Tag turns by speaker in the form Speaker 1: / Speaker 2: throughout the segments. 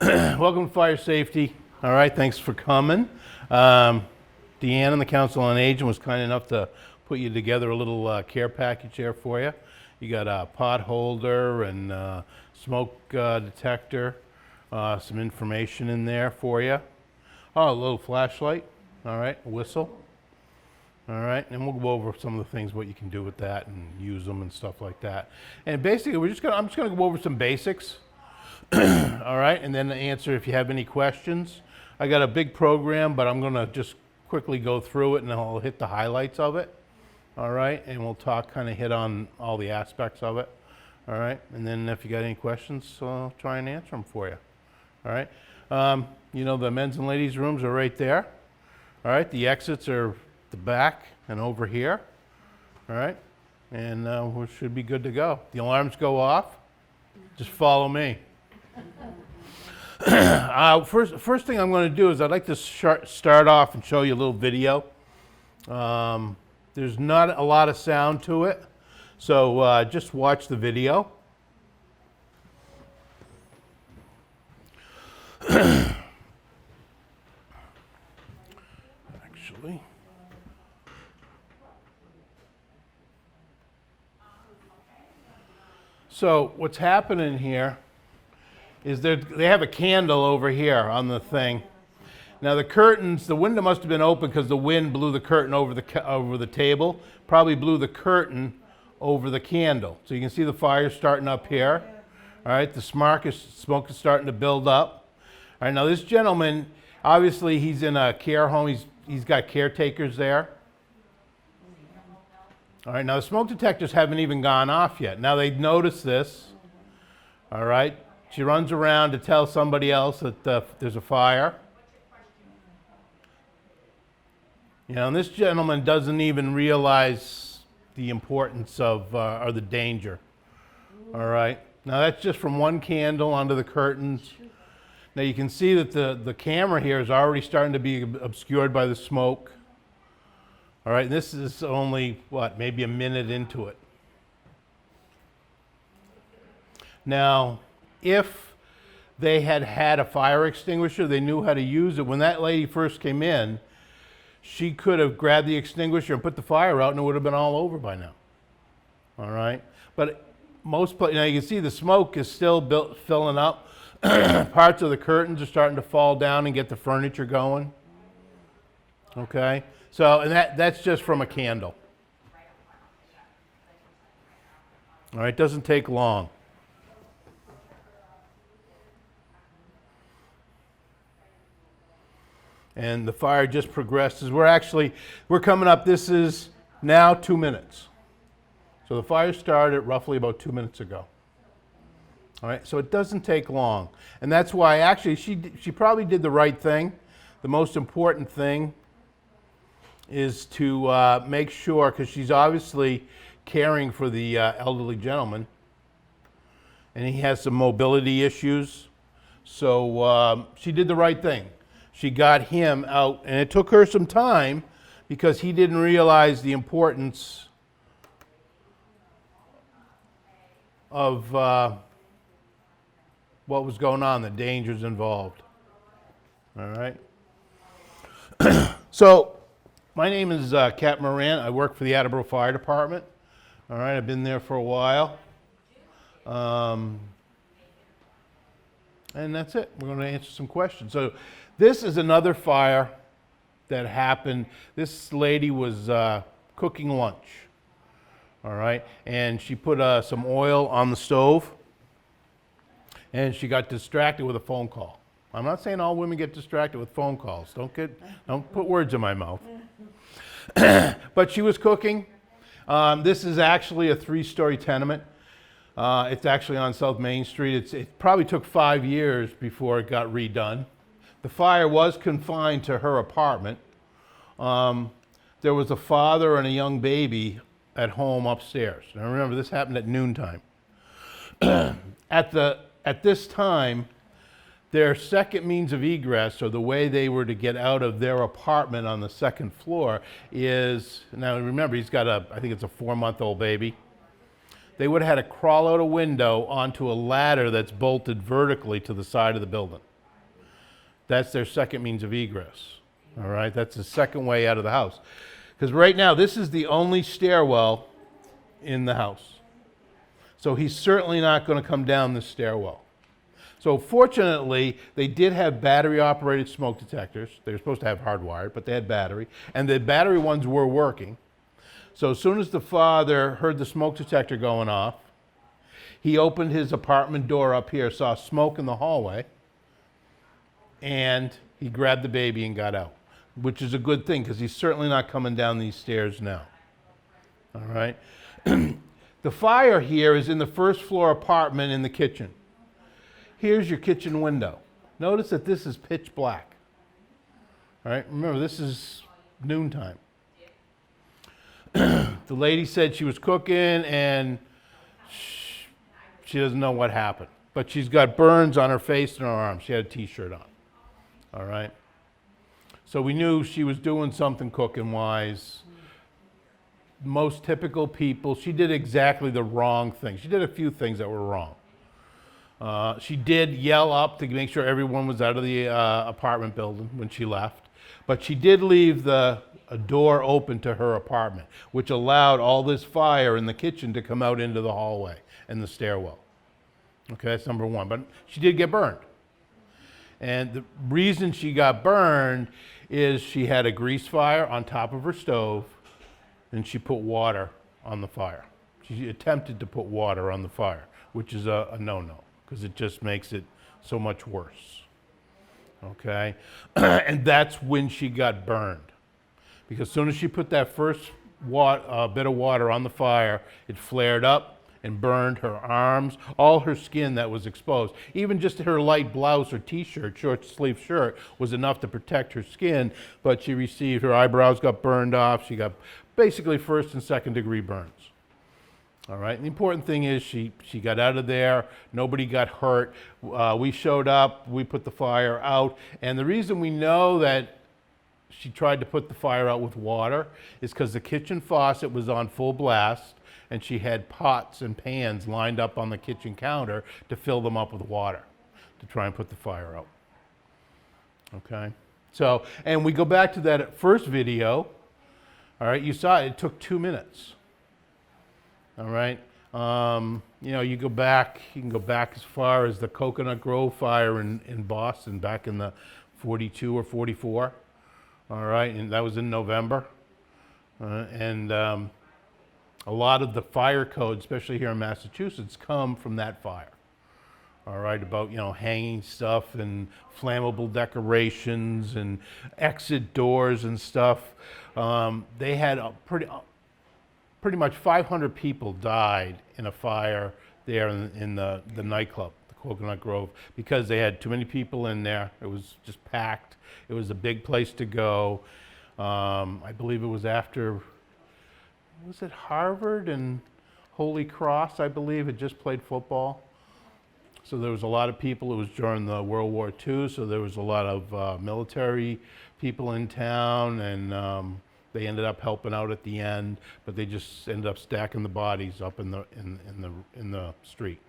Speaker 1: Welcome to Fire Safety. All right, thanks for coming. Deanne and the Council on Aging was kind enough to put you together a little care package there for you. You got a pot holder and smoke detector, some information in there for you. Oh, a little flashlight, all right, a whistle. All right, and we'll go over some of the things, what you can do with that and use them and stuff like that. And basically, I'm just gonna go over some basics. All right, and then answer if you have any questions. I got a big program, but I'm gonna just quickly go through it and I'll hit the highlights of it. All right, and we'll hit on all the aspects of it. All right, and then if you got any questions, I'll try and answer them for you. All right, you know the men's and ladies' rooms are right there. All right, the exits are the back and over here. All right, and we should be good to go. The alarms go off, just follow me. First thing I'm going to do is I'd like to start off and show you a little video. There's not a lot of sound to it, so just watch the video. Actually, so what's happening here is they have a candle over here on the thing. Now the curtains, the window must have been open because the wind blew the curtain over the table, probably blew the curtain over the candle. So you can see the fire starting up here. All right, the smoke is starting to build up. All right, now this gentleman, obviously he's in a care home, he's got caretakers there. All right, now the smoke detectors haven't even gone off yet. Now they notice this, all right. She runs around to tell somebody else that there's a fire. You know, and this gentleman doesn't even realize the importance of, or the danger. All right. Now that's just from one candle onto the curtains. Now you can see that the camera here is already starting to be obscured by the smoke. All right, and this is only, maybe a minute into it. Now, if they had had a fire extinguisher, they knew how to use it. When that lady first came in, she could have grabbed the extinguisher and put the fire out and it would have been all over by now. All right, but now you can see the smoke is still filling up. Parts of the curtains are starting to fall down and get the furniture going. Okay, so and that's just from a candle. All right, doesn't take long. And the fire just progresses. We're coming up, this is now 2 minutes. So the fire started roughly about 2 minutes ago. All right, so it doesn't take long. And that's why actually she probably did the right thing. The most important thing is to make sure, because she's obviously caring for the elderly gentleman, and he has some mobility issues. So she did the right thing. She got him out, and it took her some time because he didn't realize the importance of what was going on, the dangers involved. All right. So, my name is Cap Marrant. I work for the Attleboro Fire Department. All right, I've been there for a while. And that's it. We're going to answer some questions. So, this is another fire that happened. This lady was cooking lunch, all right? And she put some oil on the stove, and she got distracted with a phone call. I'm not saying all women get distracted with phone calls. Don't put words in my mouth. But she was cooking. This is actually a 3-story tenement. It's actually on South Main Street. It probably took 5 years before it got redone. The fire was confined to her apartment. There was a father and a young baby at home upstairs. Now remember, this happened at noontime. At this time, their second means of egress, or the way they were to get out of their apartment on the second floor is, now remember, he's got I think it's a 4-month-old baby. They would have had to crawl out a window onto a ladder that's bolted vertically to the side of the building. That's their second means of egress. All right, that's the second way out of the house. Because right now, this is the only stairwell in the house. So he's certainly not going to come down this stairwell. So fortunately, they did have battery-operated smoke detectors. They were supposed to have hardwired, but they had battery. And the battery ones were working. So as soon as the father heard the smoke detector going off, he opened his apartment door up here, saw smoke in the hallway, and he grabbed the baby and got out, which is a good thing because he's certainly not coming down these stairs now. All right? The fire here is in the first floor apartment in the kitchen. Here's your kitchen window. Notice that this is pitch black. All right? Remember, this is noontime. The lady said she was cooking and she doesn't know what happened. But she's got burns on her face and her arms. She had a t-shirt on. All right? So we knew she was doing something cooking-wise. Most typical people, she did exactly the wrong thing. She did a few things that were wrong. She did yell up to make sure everyone was out of the apartment building when she left. But she did leave a door open to her apartment, which allowed all this fire in the kitchen to come out into the hallway and the stairwell. Okay, that's number one. But she did get burned. And the reason she got burned is she had a grease fire on top of her stove, and she put water on the fire. She attempted to put water on the fire, which is a no-no, because it just makes it so much worse. Okay? And that's when she got burned. Because as soon as she put that first bit of water on the fire, it flared up and burned her arms, all her skin that was exposed. Even just her light blouse or t-shirt, short sleeve shirt, was enough to protect her skin, but she received, her eyebrows got burned off, she got basically first and second degree burns. All right, and the important thing is she got out of there, nobody got hurt. We showed up, we put the fire out, and the reason we know that she tried to put the fire out with water is because the kitchen faucet was on full blast, and she had pots and pans lined up on the kitchen counter to fill them up with water to try and put the fire out. Okay? So, and we go back to that first video. All right, you saw it took 2 minutes. All right? You know, you can go back as far as the Coconut Grove fire in Boston back in the 42 or 44. All right, and that was in November. A lot of the fire codes, especially here in Massachusetts, come from that fire. All right, about, you know, hanging stuff and flammable decorations and exit doors and stuff. They had pretty much 500 people died in a fire there in the nightclub, the Coconut Grove, because they had too many people in there. It was just packed. It was a big place to go. I believe it was after, was it Harvard and Holy Cross, I believe, had just played football. So there was a lot of people. It was during the World War II, so there was a lot of military people in town, and they ended up helping out at the end, but they just ended up stacking the bodies up in the street.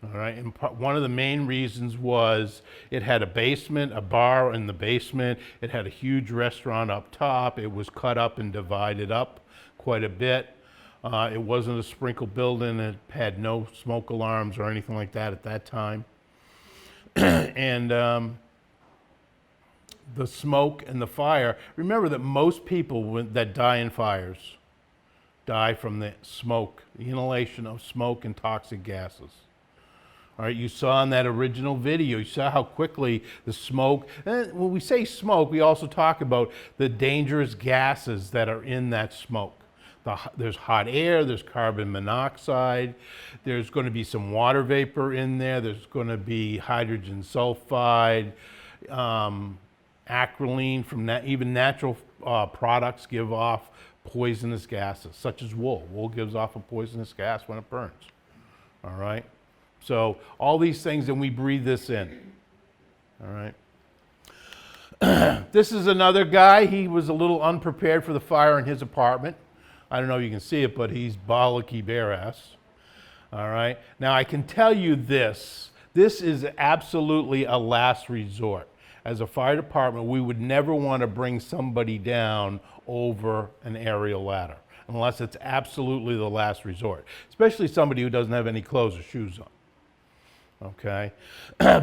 Speaker 1: All right, and one of the main reasons was it had a basement, a bar in the basement. It had a huge restaurant up top. It was cut up and divided up quite a bit. It wasn't a sprinkle building. It had no smoke alarms or anything like that at that time. And the smoke and the fire, remember that most people that die in fires die from the smoke, the inhalation of smoke and toxic gases. All right, you saw in that original video, you saw how quickly the smoke, and when we say smoke, we also talk about the dangerous gases that are in that smoke. There's hot air, there's carbon monoxide, there's going to be some water vapor in there, there's going to be hydrogen sulfide, acrolein from even natural products give off poisonous gases, such as wool. Wool gives off a poisonous gas when it burns. All right? So all these things, and we breathe this in. All right? This is another guy. He was a little unprepared for the fire in his apartment. I don't know if you can see it, but he's bollocky bare ass. All right? Now, I can tell you this. This is absolutely a last resort. as a fire department, we would never want to bring somebody down over an aerial ladder unless it's absolutely the last resort, especially somebody who doesn't have any clothes or shoes on. Okay,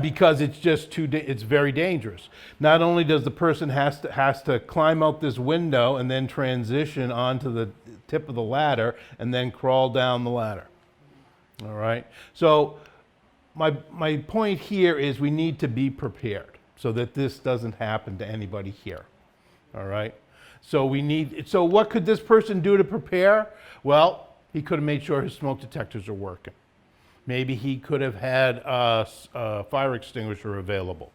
Speaker 1: because it's just it's very dangerous. Not only does the person has to climb out this window and then transition onto the tip of the ladder and then crawl down the ladder. All right, so my point here is we need to be prepared so that this doesn't happen to anybody here. All right, so what could this person do to prepare? Well, he could have made sure his smoke detectors are working. Maybe he could have had a fire extinguisher available.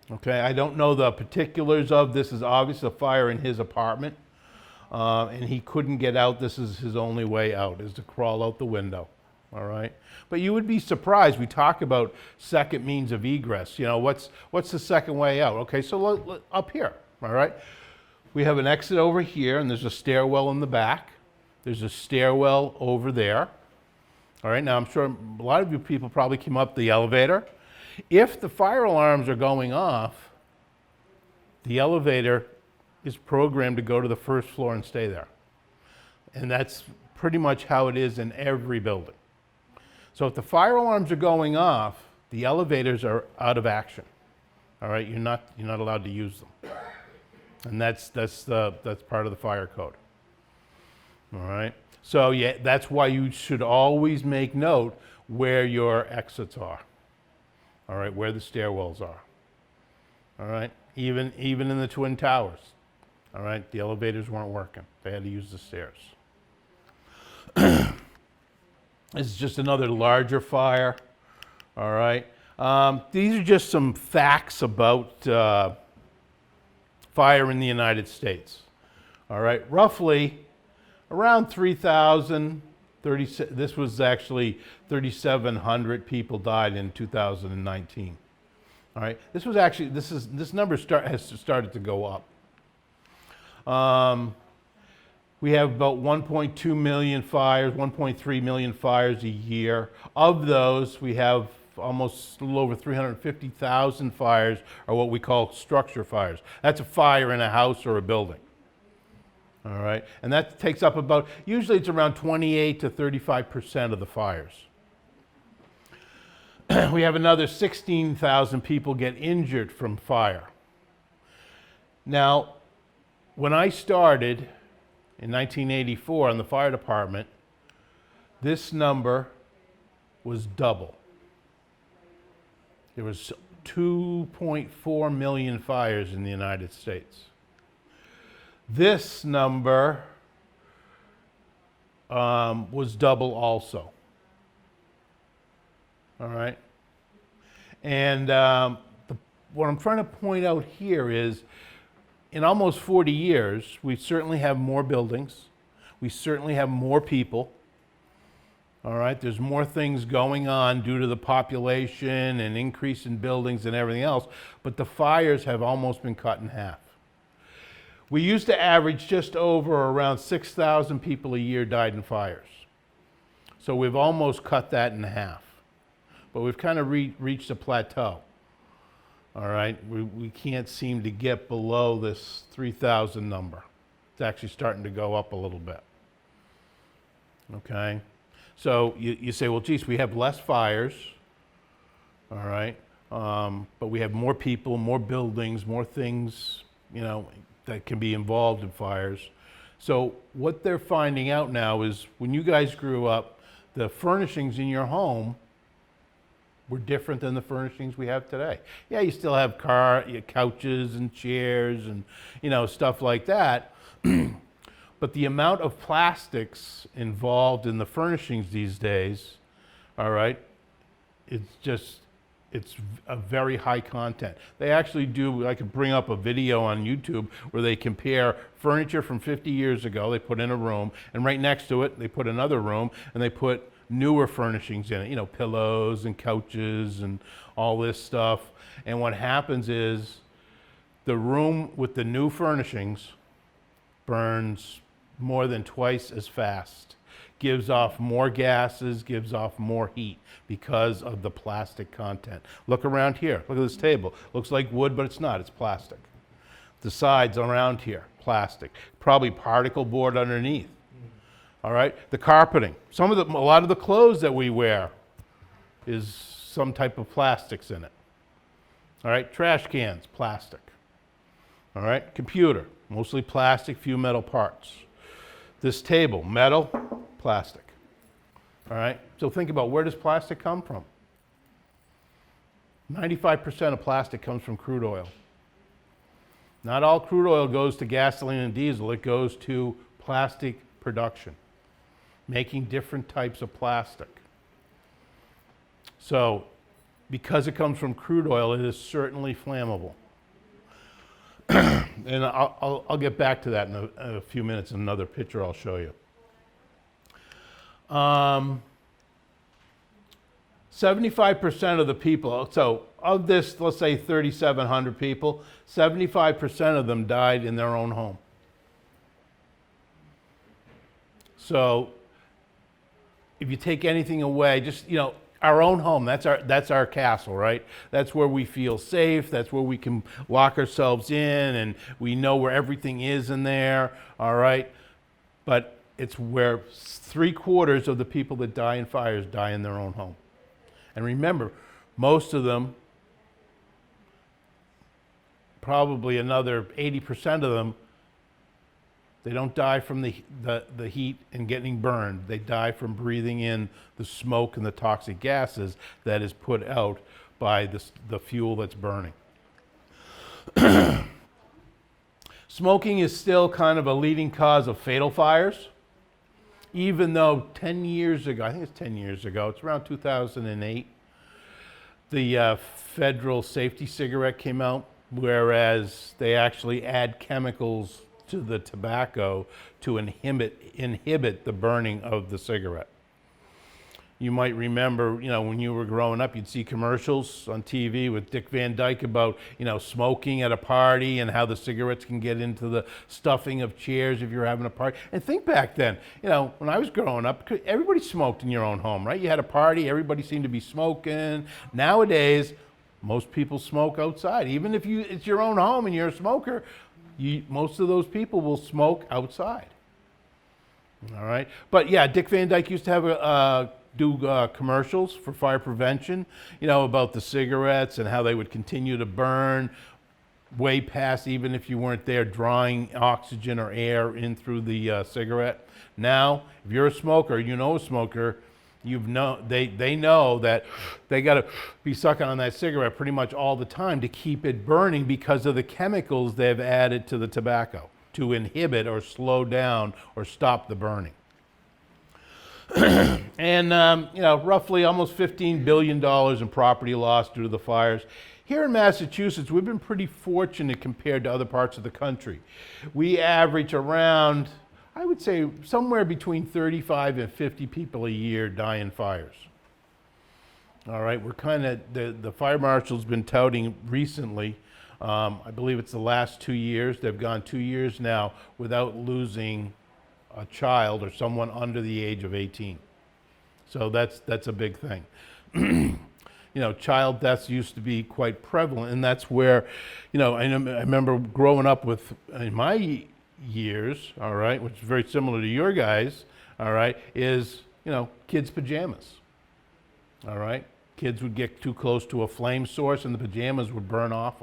Speaker 1: Okay, I don't know the particulars of this. Is obviously a fire in his apartment, and he couldn't get out. This is his only way out, is to crawl out the window. All right, but you would be surprised. We talk about second means of egress. You know, what's the second way out? Okay, so up here. All right, we have an exit over here, and there's a stairwell in the back. There's a stairwell over there. All right, now I'm sure a lot of you people probably came up the elevator. If the fire alarms are going off, the elevator is programmed to go to the first floor and stay there. And that's pretty much how it is in every building. So if the fire alarms are going off, the elevators are out of action. All right, you're not allowed to use them. And that's part of the fire code. All right. So yeah, that's why you should always make note where your exits are. All right, where the stairwells are. All right, even in the Twin Towers. All right, the elevators weren't working. They had to use the stairs. This is just another larger fire. All right, these are just some facts about fire in the United States. All right, roughly around 3,000, this was actually 3,700 people died in 2019. All right, this number has started to go up. We have about 1.2 million fires, 1.3 million fires a year. Of those, we have almost a little over 350,000 fires are what we call structure fires. That's a fire in a house or a building. All right, and that takes up about, usually it's around 28 to 35% of the fires. We have another 16,000 people get injured from fire. Now, when I started in 1984 in the fire department, this number was double. There was 2.4 million fires in the United States. This number was double also. All right? And what I'm trying to point out here is, in almost 40 years, we certainly have more buildings. We certainly have more people. All right? There's more things going on due to the population and increase in buildings and everything else, but the fires have almost been cut in half. We used to average just over around 6,000 people a year died in fires. So we've almost cut that in half. But we've kind of reached a plateau. All right, we can't seem to get below this 3,000 number. It's actually starting to go up a little bit. Okay, so you say, well, geez, we have less fires. All right, but we have more people, more buildings, more things, you know, that can be involved in fires. So what they're finding out now is when you guys grew up, the furnishings in your home were different than the furnishings we have today. Yeah, you still have couches and chairs and, you know, stuff like that. But the amount of plastics involved in the furnishings these days, all right, it's a very high content. They actually do, I could bring up a video on YouTube where they compare furniture from 50 years ago, they put in a room, and right next to it, they put another room, and they put newer furnishings in it, you know, pillows and couches and all this stuff. And what happens is the room with the new furnishings burns more than twice as fast gives off more gases, gives off more heat because of the plastic content. Look around here. Look at this table. Looks like wood, but it's not. It's plastic. The sides around here, plastic. Probably particle board underneath. All right? The carpeting. A lot of the clothes that we wear is some type of plastics in it. All right? Trash cans, plastic. All right? Computer, mostly plastic, few metal parts. This table, metal, plastic. All right? So think about, where does plastic come from? 95% of plastic comes from crude oil. Not all crude oil goes to gasoline and diesel. It goes to plastic production, making different types of plastic. So, because it comes from crude oil, it is certainly flammable. And I'll get back to that in a few minutes in another picture I'll show you. 75% of the people, so of this, let's say 3,700 people, 75% of them died in their own home. So if you take anything away, just, our own home, that's our castle, right? That's where we feel safe, that's where we can lock ourselves in and we know where everything is in there, all right? But it's where 3/4 of the people that die in fires die in their own home. And remember, most of them, probably another 80% of them, they don't die from the heat and getting burned. They die from breathing in the smoke and the toxic gases that is put out by the fuel that's burning. Smoking is still kind of a leading cause of fatal fires, even though 10 years ago, I think it's 10 years ago, it's around 2008, the federal safety cigarette came out, whereas they actually add chemicals to the tobacco to inhibit the burning of the cigarette. You might remember, when you were growing up, you'd see commercials on TV with Dick Van Dyke about, smoking at a party and how the cigarettes can get into the stuffing of chairs if you're having a party. And think back then, when I was growing up, everybody smoked in your own home, right? You had a party, everybody seemed to be smoking. Nowadays, most people smoke outside. Even if it's your own home and you're a smoker, most of those people will smoke outside. All right? But yeah, Dick Van Dyke used to have do commercials for fire prevention, about the cigarettes and how they would continue to burn way past, even if you weren't there, drawing oxygen or air in through the cigarette. Now, if you're a smoker, a smoker, they know that they got to be sucking on that cigarette pretty much all the time to keep it burning because of the chemicals they've added to the tobacco to inhibit or slow down or stop the burning. And, roughly almost $15 billion in property loss due to the fires. Here in Massachusetts, we've been pretty fortunate compared to other parts of the country. We average around, I would say, somewhere between 35 and 50 people a year die in fires. All right, we're the fire marshal's been touting recently, I believe it's the last 2 years, they've gone 2 years now without losing a child or someone under the age of 18. So that's a big thing. Child deaths used to be quite prevalent, and that's where, I remember growing up with, in my years, all right, which is very similar to your guys, all right, is, kids' pajamas, all right? Kids would get too close to a flame source and the pajamas would burn off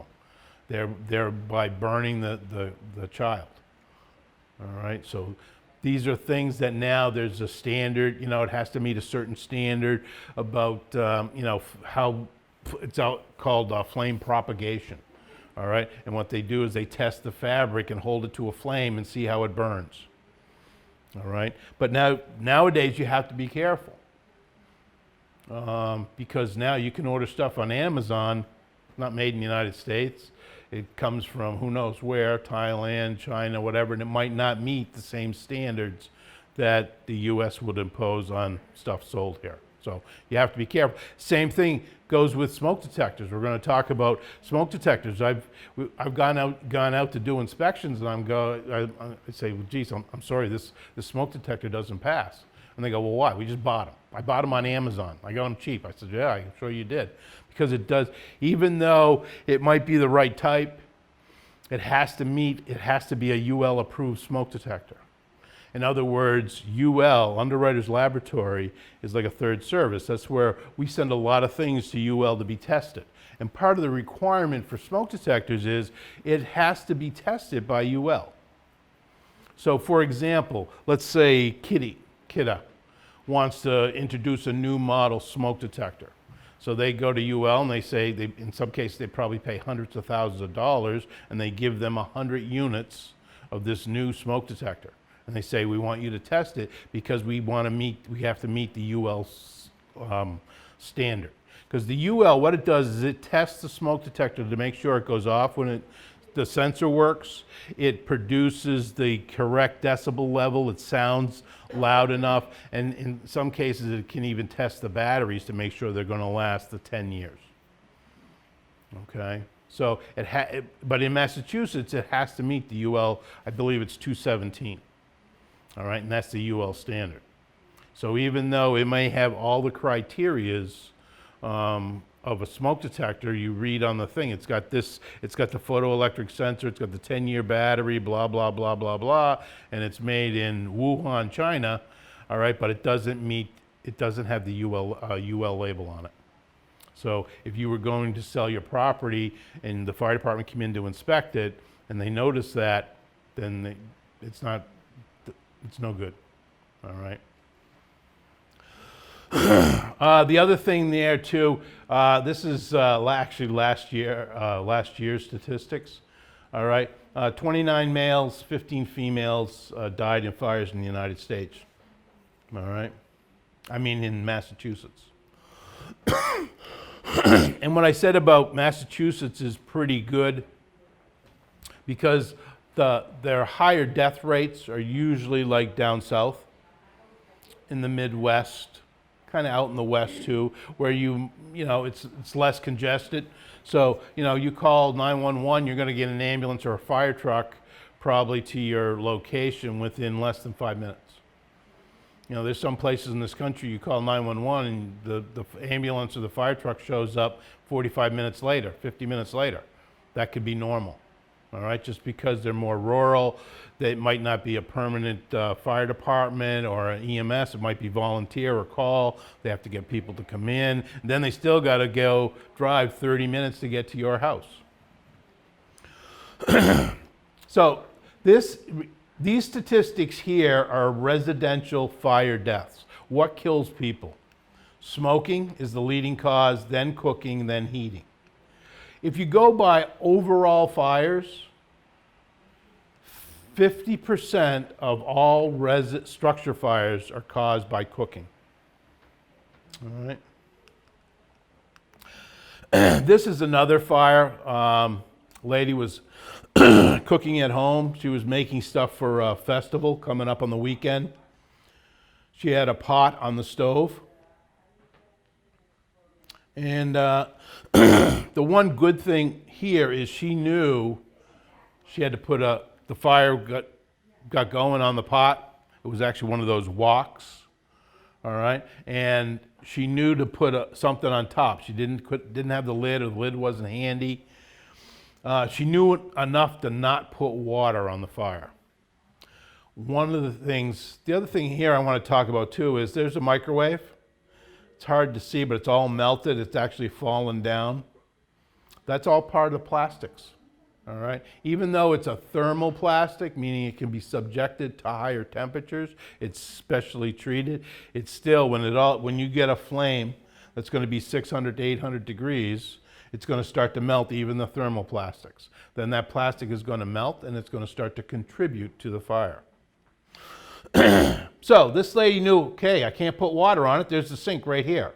Speaker 1: them, thereby burning the child, all right? So these are things that now there's a standard, it has to meet a certain standard about, how it's called flame propagation, all right? And what they do is they test the fabric and hold it to a flame and see how it burns, all right? But nowadays you have to be careful because now you can order stuff on Amazon, not made in the United States. It comes from who knows where, Thailand, China, whatever, and it might not meet the same standards that the U.S. would impose on stuff sold here. So you have to be careful. Same thing goes with smoke detectors. We're going to talk about smoke detectors. I've gone out to do inspections, and I say, well, geez, I'm sorry, this smoke detector doesn't pass. And they go, well, why? We just bought them. I bought them on Amazon. I got them cheap. I said, yeah, I'm sure you did. Because it does, even though it might be the right type, it has to be a UL approved smoke detector. In other words, UL, Underwriters Laboratory, is like a third service. That's where we send a lot of things to UL to be tested. And part of the requirement for smoke detectors is it has to be tested by UL. So for example, let's say Kidda wants to introduce a new model smoke detector. So they go to UL and they say, in some cases they probably pay hundreds of thousands of dollars, and they give them 100 units of this new smoke detector. And they say, we want you to test it because we have to meet the UL standard. Because the UL, what it does is it tests the smoke detector to make sure it goes off when the sensor works. It produces the correct decibel level. It sounds loud enough. And in some cases, it can even test the batteries to make sure they're going to last the 10 years. Okay? So, but in Massachusetts, it has to meet the UL, I believe it's 217. All right, and that's the UL standard. So even though it may have all the criterias of a smoke detector, you read on the thing, it's got the photoelectric sensor, it's got the 10-year battery, blah, blah, blah, blah, blah, and it's made in Wuhan, China, all right, but it doesn't have the UL label on it. So if you were going to sell your property and the fire department came in to inspect it and they notice that, then it's no good, all right? The other thing there too, this is actually last year's statistics, all right? 29 males, 15 females died in fires in the United States, all right? I mean in Massachusetts. And what I said about Massachusetts is pretty good because their higher death rates are usually like down south in the Midwest, kind of out in the West too, where it's less congested. So, you call 911, you're going to get an ambulance or a fire truck probably to your location within less than 5 minutes. There's some places in this country you call 911 and the ambulance or the fire truck shows up 45 minutes later, 50 minutes later. That could be normal. All right, just because they're more rural, they might not be a permanent fire department or an EMS. It might be volunteer or call. They have to get people to come in. And then they still got to go drive 30 minutes to get to your house. So these statistics here are residential fire deaths. What kills people? Smoking is the leading cause, then cooking, then heating. If you go by overall fires, 50% of all structure fires are caused by cooking. All right. This is another fire. Lady was cooking at home. She was making stuff for a festival coming up on the weekend. She had a pot on the stove. And the one good thing here is she knew she had to put the fire got going on the pot. It was actually one of those woks, all right? And she knew to put something on top. She didn't have the lid, or the lid wasn't handy. She knew enough to not put water on the fire. The other thing here I want to talk about too is there's a microwave. It's hard to see, but it's all melted. It's actually fallen down. That's all part of the plastics, all right? Even though it's a thermal plastic, meaning it can be subjected to higher temperatures, it's specially treated, it's still, when you get a flame that's going to be 600 to 800 degrees, it's going to start to melt even the thermal plastics. Then that plastic is going to melt and it's going to start to contribute to the fire. So this lady knew, okay, I can't put water on it. There's the sink right here.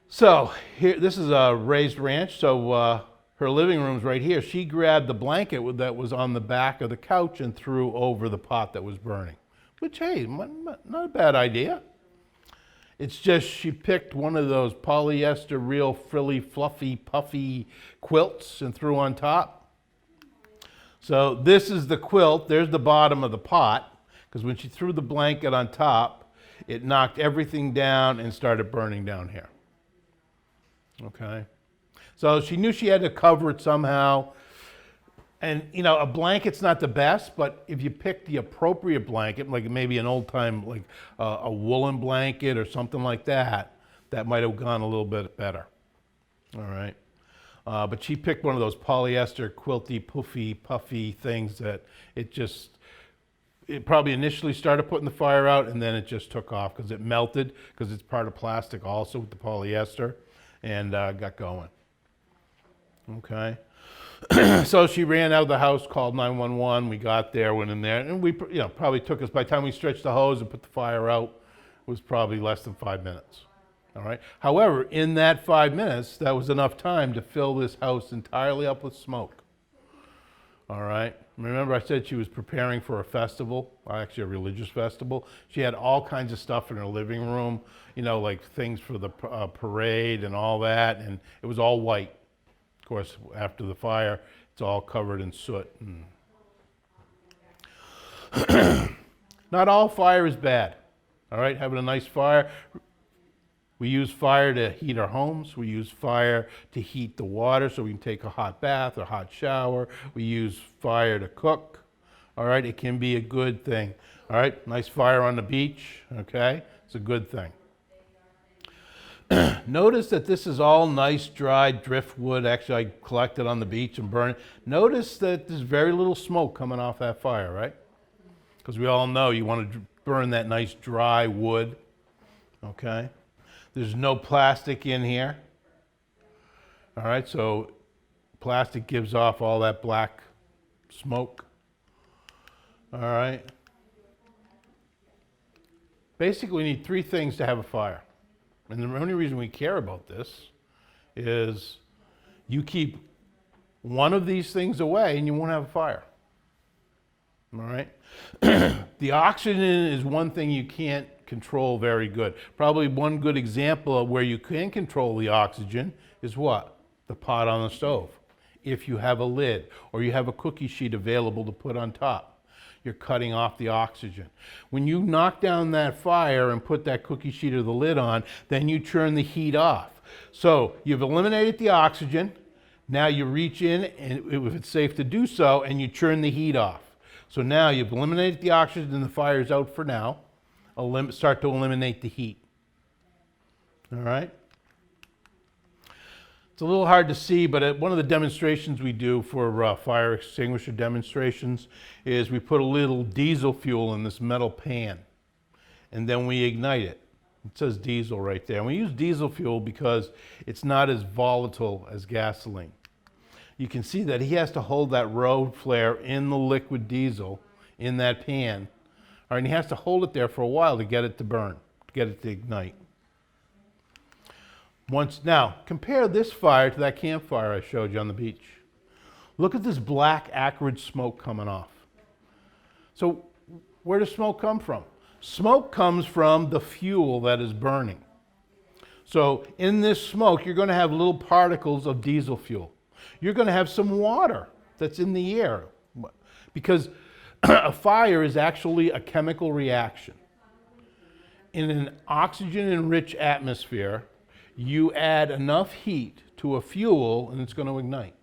Speaker 1: So here, this is a raised ranch, so her living room's right here. She grabbed the blanket that was on the back of the couch and threw over the pot that was burning. Which, hey, not a bad idea. It's just she picked one of those polyester, real frilly, fluffy, puffy quilts and threw on top. So this is the quilt. There's the bottom of the pot. Because when she threw the blanket on top, it knocked everything down and started burning down here. Okay? So she knew she had to cover it somehow. And, you know, a blanket's not the best, but if you pick the appropriate blanket, like maybe an old time, like a woolen blanket or something like that, that might have gone a little bit better. All right. But she picked one of those polyester, quilty, puffy things that it probably initially started putting the fire out and then it just took off because it melted, because it's part of plastic also with the polyester, and got going. Okay. So she ran out of the house, called 911. We got there, went in there, and we, you know, probably took us, by the time we stretched the hose and put the fire out, it was probably less than 5 minutes. All right. However, in that 5 minutes, that was enough time to fill this house entirely up with smoke. All right. Remember I said she was preparing for a festival, actually a religious festival. She had all kinds of stuff in her living room, you know, like things for the parade and all that, and it was all white. Of course, after the fire, it's all covered in soot. Not all fire is bad. All right, having a nice fire. We use fire to heat our homes. We use fire to heat the water so we can take a hot bath or hot shower. We use fire to cook. All right, it can be a good thing. All right, nice fire on the beach, okay? It's a good thing. Notice that this is all nice, dry driftwood. Actually, I collected on the beach and burned it. Notice that there's very little smoke coming off that fire, right? Because we all know you want to burn that nice, dry wood, okay? There's no plastic in here. All right, so plastic gives off all that black smoke. All right. Basically, we need 3 things to have a fire. And the only reason we care about this is you keep one of these things away and you won't have a fire. All right? The oxygen is one thing you can't control very good. Probably one good example of where you can control the oxygen is what? The pot on the stove. If you have a lid or you have a cookie sheet available to put on top, you're cutting off the oxygen. When you knock down that fire and put that cookie sheet or the lid on, then you turn the heat off. So you've eliminated the oxygen. Now you reach in, and if it's safe to do so, and you turn the heat off. So now you've eliminated the oxygen and the fire's out for now. Start to eliminate the heat. All right? It's a little hard to see, but at one of the demonstrations we do for fire extinguisher demonstrations is we put a little diesel fuel in this metal pan, and then we ignite it. It says diesel right there. And we use diesel fuel because it's not as volatile as gasoline. You can see that he has to hold that road flare in the liquid diesel in that pan. All right, and he has to hold it there for a while to get it to burn, to get it to ignite. Now, compare this fire to that campfire I showed you on the beach. Look at this black, acrid smoke coming off. So where does smoke come from? Smoke comes from the fuel that is burning. So in this smoke, you're going to have little particles of diesel fuel. You're going to have some water that's in the air, because a fire is actually a chemical reaction. In an oxygen-enriched atmosphere, you add enough heat to a fuel and it's going to ignite.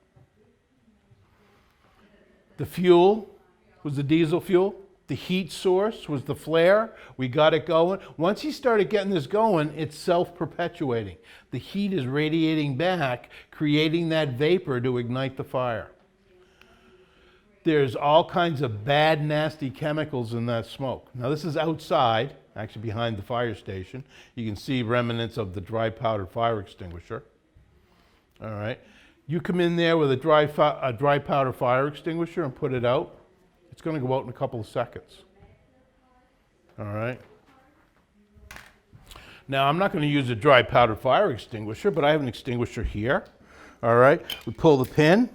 Speaker 1: The fuel was the diesel fuel. The heat source was the flare. We got it going. Once you started getting this going, it's self-perpetuating. The heat is radiating back, creating that vapor to ignite the fire. There's all kinds of bad, nasty chemicals in that smoke. Now this is outside, actually behind the fire station. You can see remnants of the dry powder fire extinguisher. All right. You come in there with a dry powder fire extinguisher and put it out. It's going to go out in a couple of seconds. All right. Now I'm not going to use a dry powder fire extinguisher, but I have an extinguisher here. All right. We pull the pin.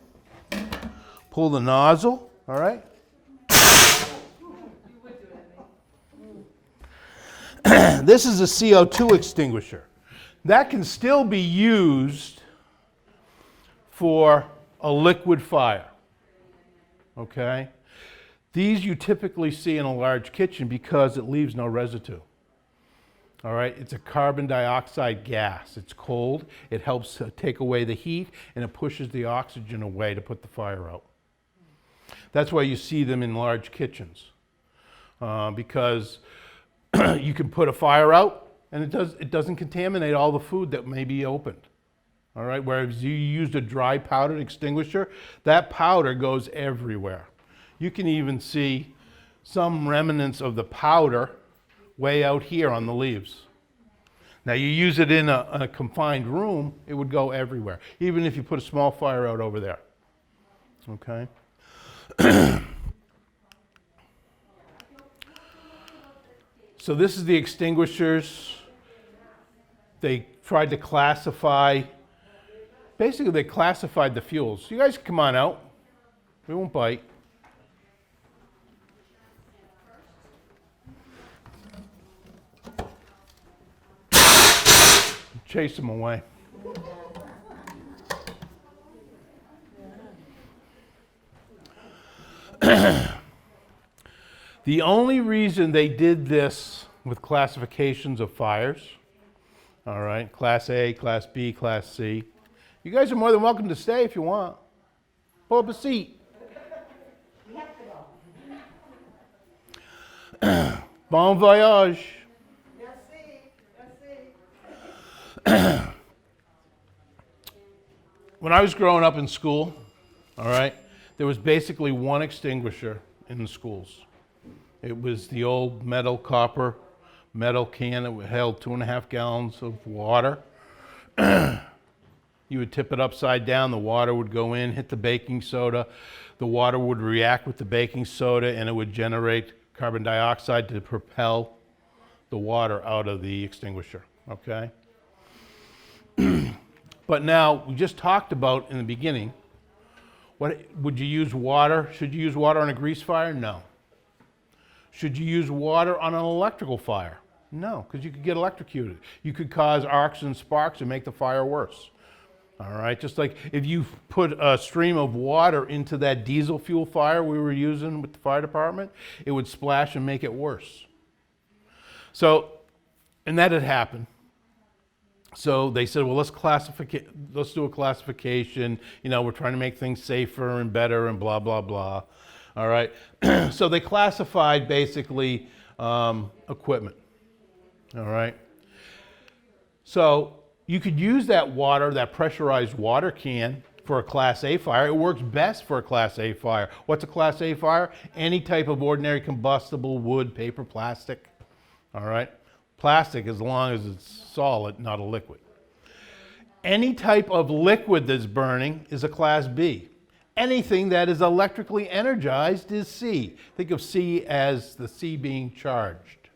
Speaker 1: Pull the nozzle, all right? This is a CO2 extinguisher. That can still be used for a liquid fire, okay? These you typically see in a large kitchen because it leaves no residue. All right, it's a carbon dioxide gas. It's cold, it helps take away the heat, and it pushes the oxygen away to put the fire out. That's why you see them in large kitchens, because you can put a fire out and it doesn't contaminate all the food that may be opened. All right, whereas you used a dry powdered extinguisher, that powder goes everywhere. You can even see some remnants of the powder way out here on the leaves. Now you use it in a confined room, it would go everywhere, even if you put a small fire out over there. Okay? So this is the extinguishers. They tried to classify, basically they classified the fuels. You guys come on out. We won't bite. Chase them away. The only reason they did this with classifications of fires, all right, Class A, Class B, Class C. You guys are more than welcome to stay if you want. Pull up a seat. Bon voyage. When I was growing up in school, all right, there was basically one extinguisher in the schools. It was the old copper metal can that held 2.5 gallons of water. You would tip it upside down, the water would go in, hit the baking soda, the water would react with the baking soda, and it would generate carbon dioxide to propel the water out of the extinguisher, okay? But now, we just talked about in the beginning, would you use water? Should you use water on a grease fire? No. Should you use water on an electrical fire? No, because you could get electrocuted. You could cause arcs and sparks and make the fire worse. All right, just like if you put a stream of water into that diesel fuel fire we were using with the fire department, it would splash and make it worse. So, and that had happened. So they said, well, let's do a classification. You know, we're trying to make things safer and better and blah, blah, blah. All right. So they classified basically equipment. All right. So you could use that water, that pressurized water can for a Class A fire. It works best for a Class A fire. What's a Class A fire? Any type of ordinary combustible wood, paper, plastic. All right. Plastic as long as it's solid, not a liquid. Any type of liquid that's burning is a Class B. Anything that is electrically energized is C. Think of C as the C being charged.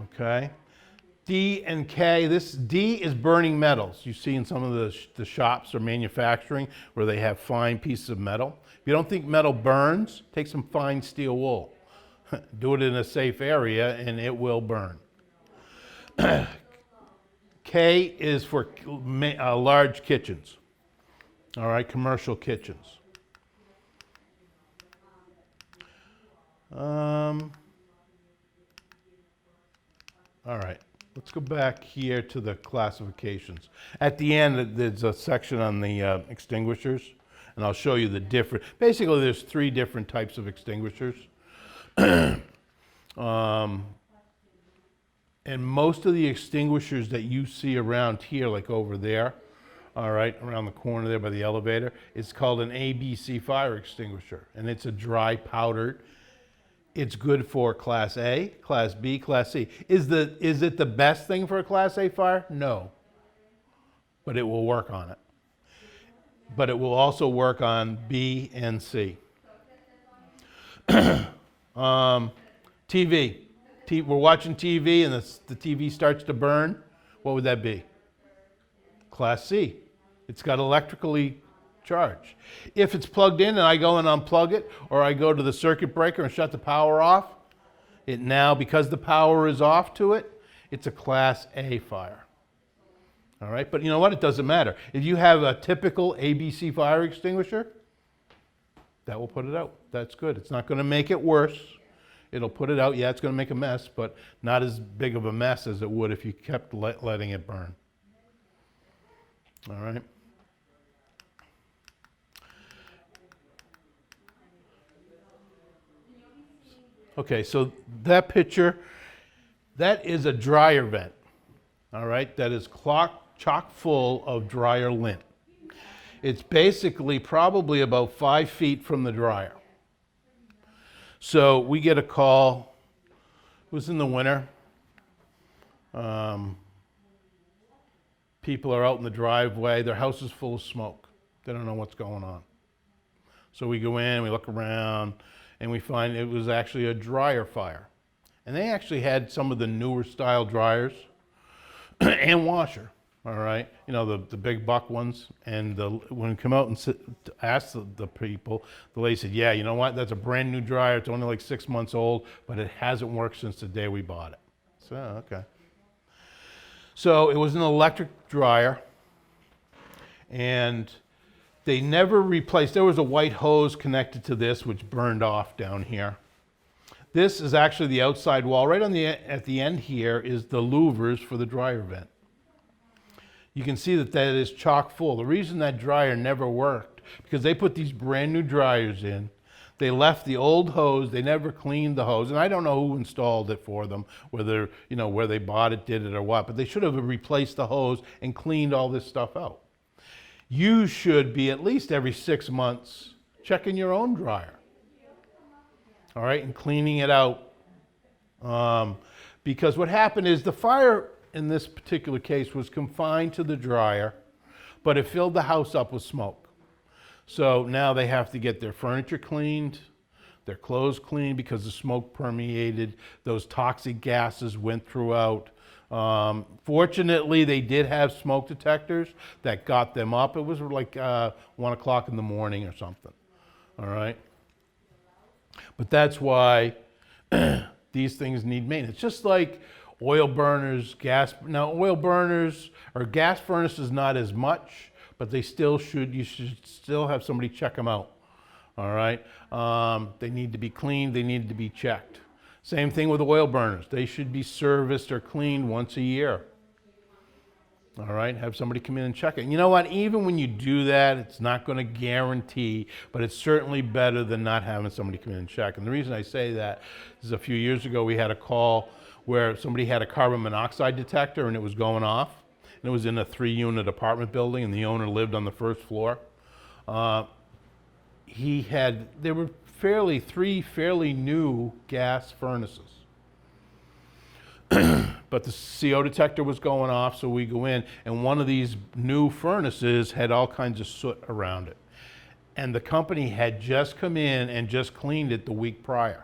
Speaker 1: Okay? D and K, this D is burning metals. You see in some of the shops or manufacturing where they have fine pieces of metal. If you don't think metal burns, take some fine steel wool. Do it in a safe area and it will burn. K is for large kitchens. All right, commercial kitchens. All right, let's go back here to the classifications. At the end, there's a section on the extinguishers, and I'll show you the different. Basically, there's 3 different types of extinguishers. And most of the extinguishers that you see around here, like over there, all right, around the corner there by the elevator, it's called an ABC fire extinguisher, and it's a dry powdered. It's good for Class A, Class B, Class C. Is it the best thing for a Class A fire? No, but it will work on it. But it will also work on B and C. TV. We're watching TV and the TV starts to burn. What would that be? Class C. It's got electrically charged. If it's plugged in and I go and unplug it, or I go to the circuit breaker and shut the power off, it now, because the power is off to it, it's a Class A fire. All right, but you know what? It doesn't matter. If you have a typical ABC fire extinguisher, That will put it out. That's good. It's not going to make it worse. It'll put it out. Yeah, it's going to make a mess, but not as big of a mess as it would if you kept letting it burn. All right. Okay, so that picture, that is a dryer vent. All right, that is chock full of dryer lint. It's basically probably about 5 feet from the dryer. So we get a call, it was in the winter. People are out in the driveway, their house is full of smoke. They don't know what's going on. So we go in, we look around, and we find it was actually a dryer fire. And they actually had some of the newer style dryers and washer, all right? You know, the big buck ones. And when we come out and ask the people, the lady said, yeah, you know what? That's a brand new dryer. It's only like 6 months old, but it hasn't worked since the day we bought it. So, okay. So it was an electric dryer, and they never replaced. There was a white hose connected to this, which burned off down here. This is actually the outside wall. Right on at the end here is the louvers for the dryer vent. You can see that is chock full. The reason that dryer never worked, because they put these brand new dryers in. They left the old hose. They never cleaned the hose. And I don't know who installed it for them, whether, you know, where they bought it, did it, or what. But they should have replaced the hose and cleaned all this stuff out. You should be at least every 6 months checking your own dryer. All right, and cleaning it out. Because what happened is the fire in this particular case was confined to the dryer, but it filled the house up with smoke. So now they have to get their furniture cleaned, their clothes cleaned, because the smoke permeated. Those toxic gases went throughout. Fortunately, they did have smoke detectors that got them up. It was like 1 o'clock in the morning or something. All right. But that's why these things need maintenance. Just like oil burners, gas. Now, oil burners or gas furnaces, not as much, but they still should. You should still have somebody check them out. All right. They need to be cleaned. They need to be checked. Same thing with oil burners. They should be serviced or cleaned once a year. All right, have somebody come in and check it. And you know what? Even when you do that, it's not going to guarantee, but it's certainly better than not having somebody come in and check. And the reason I say that is a few years ago we had a call where somebody had a carbon monoxide detector and it was going off. And it was in a 3-unit apartment building, and the owner lived on the first floor. There were three fairly new gas furnaces. But the CO detector was going off, so we go in, and one of these new furnaces had all kinds of soot around it. And the company had just come in and just cleaned it the week prior.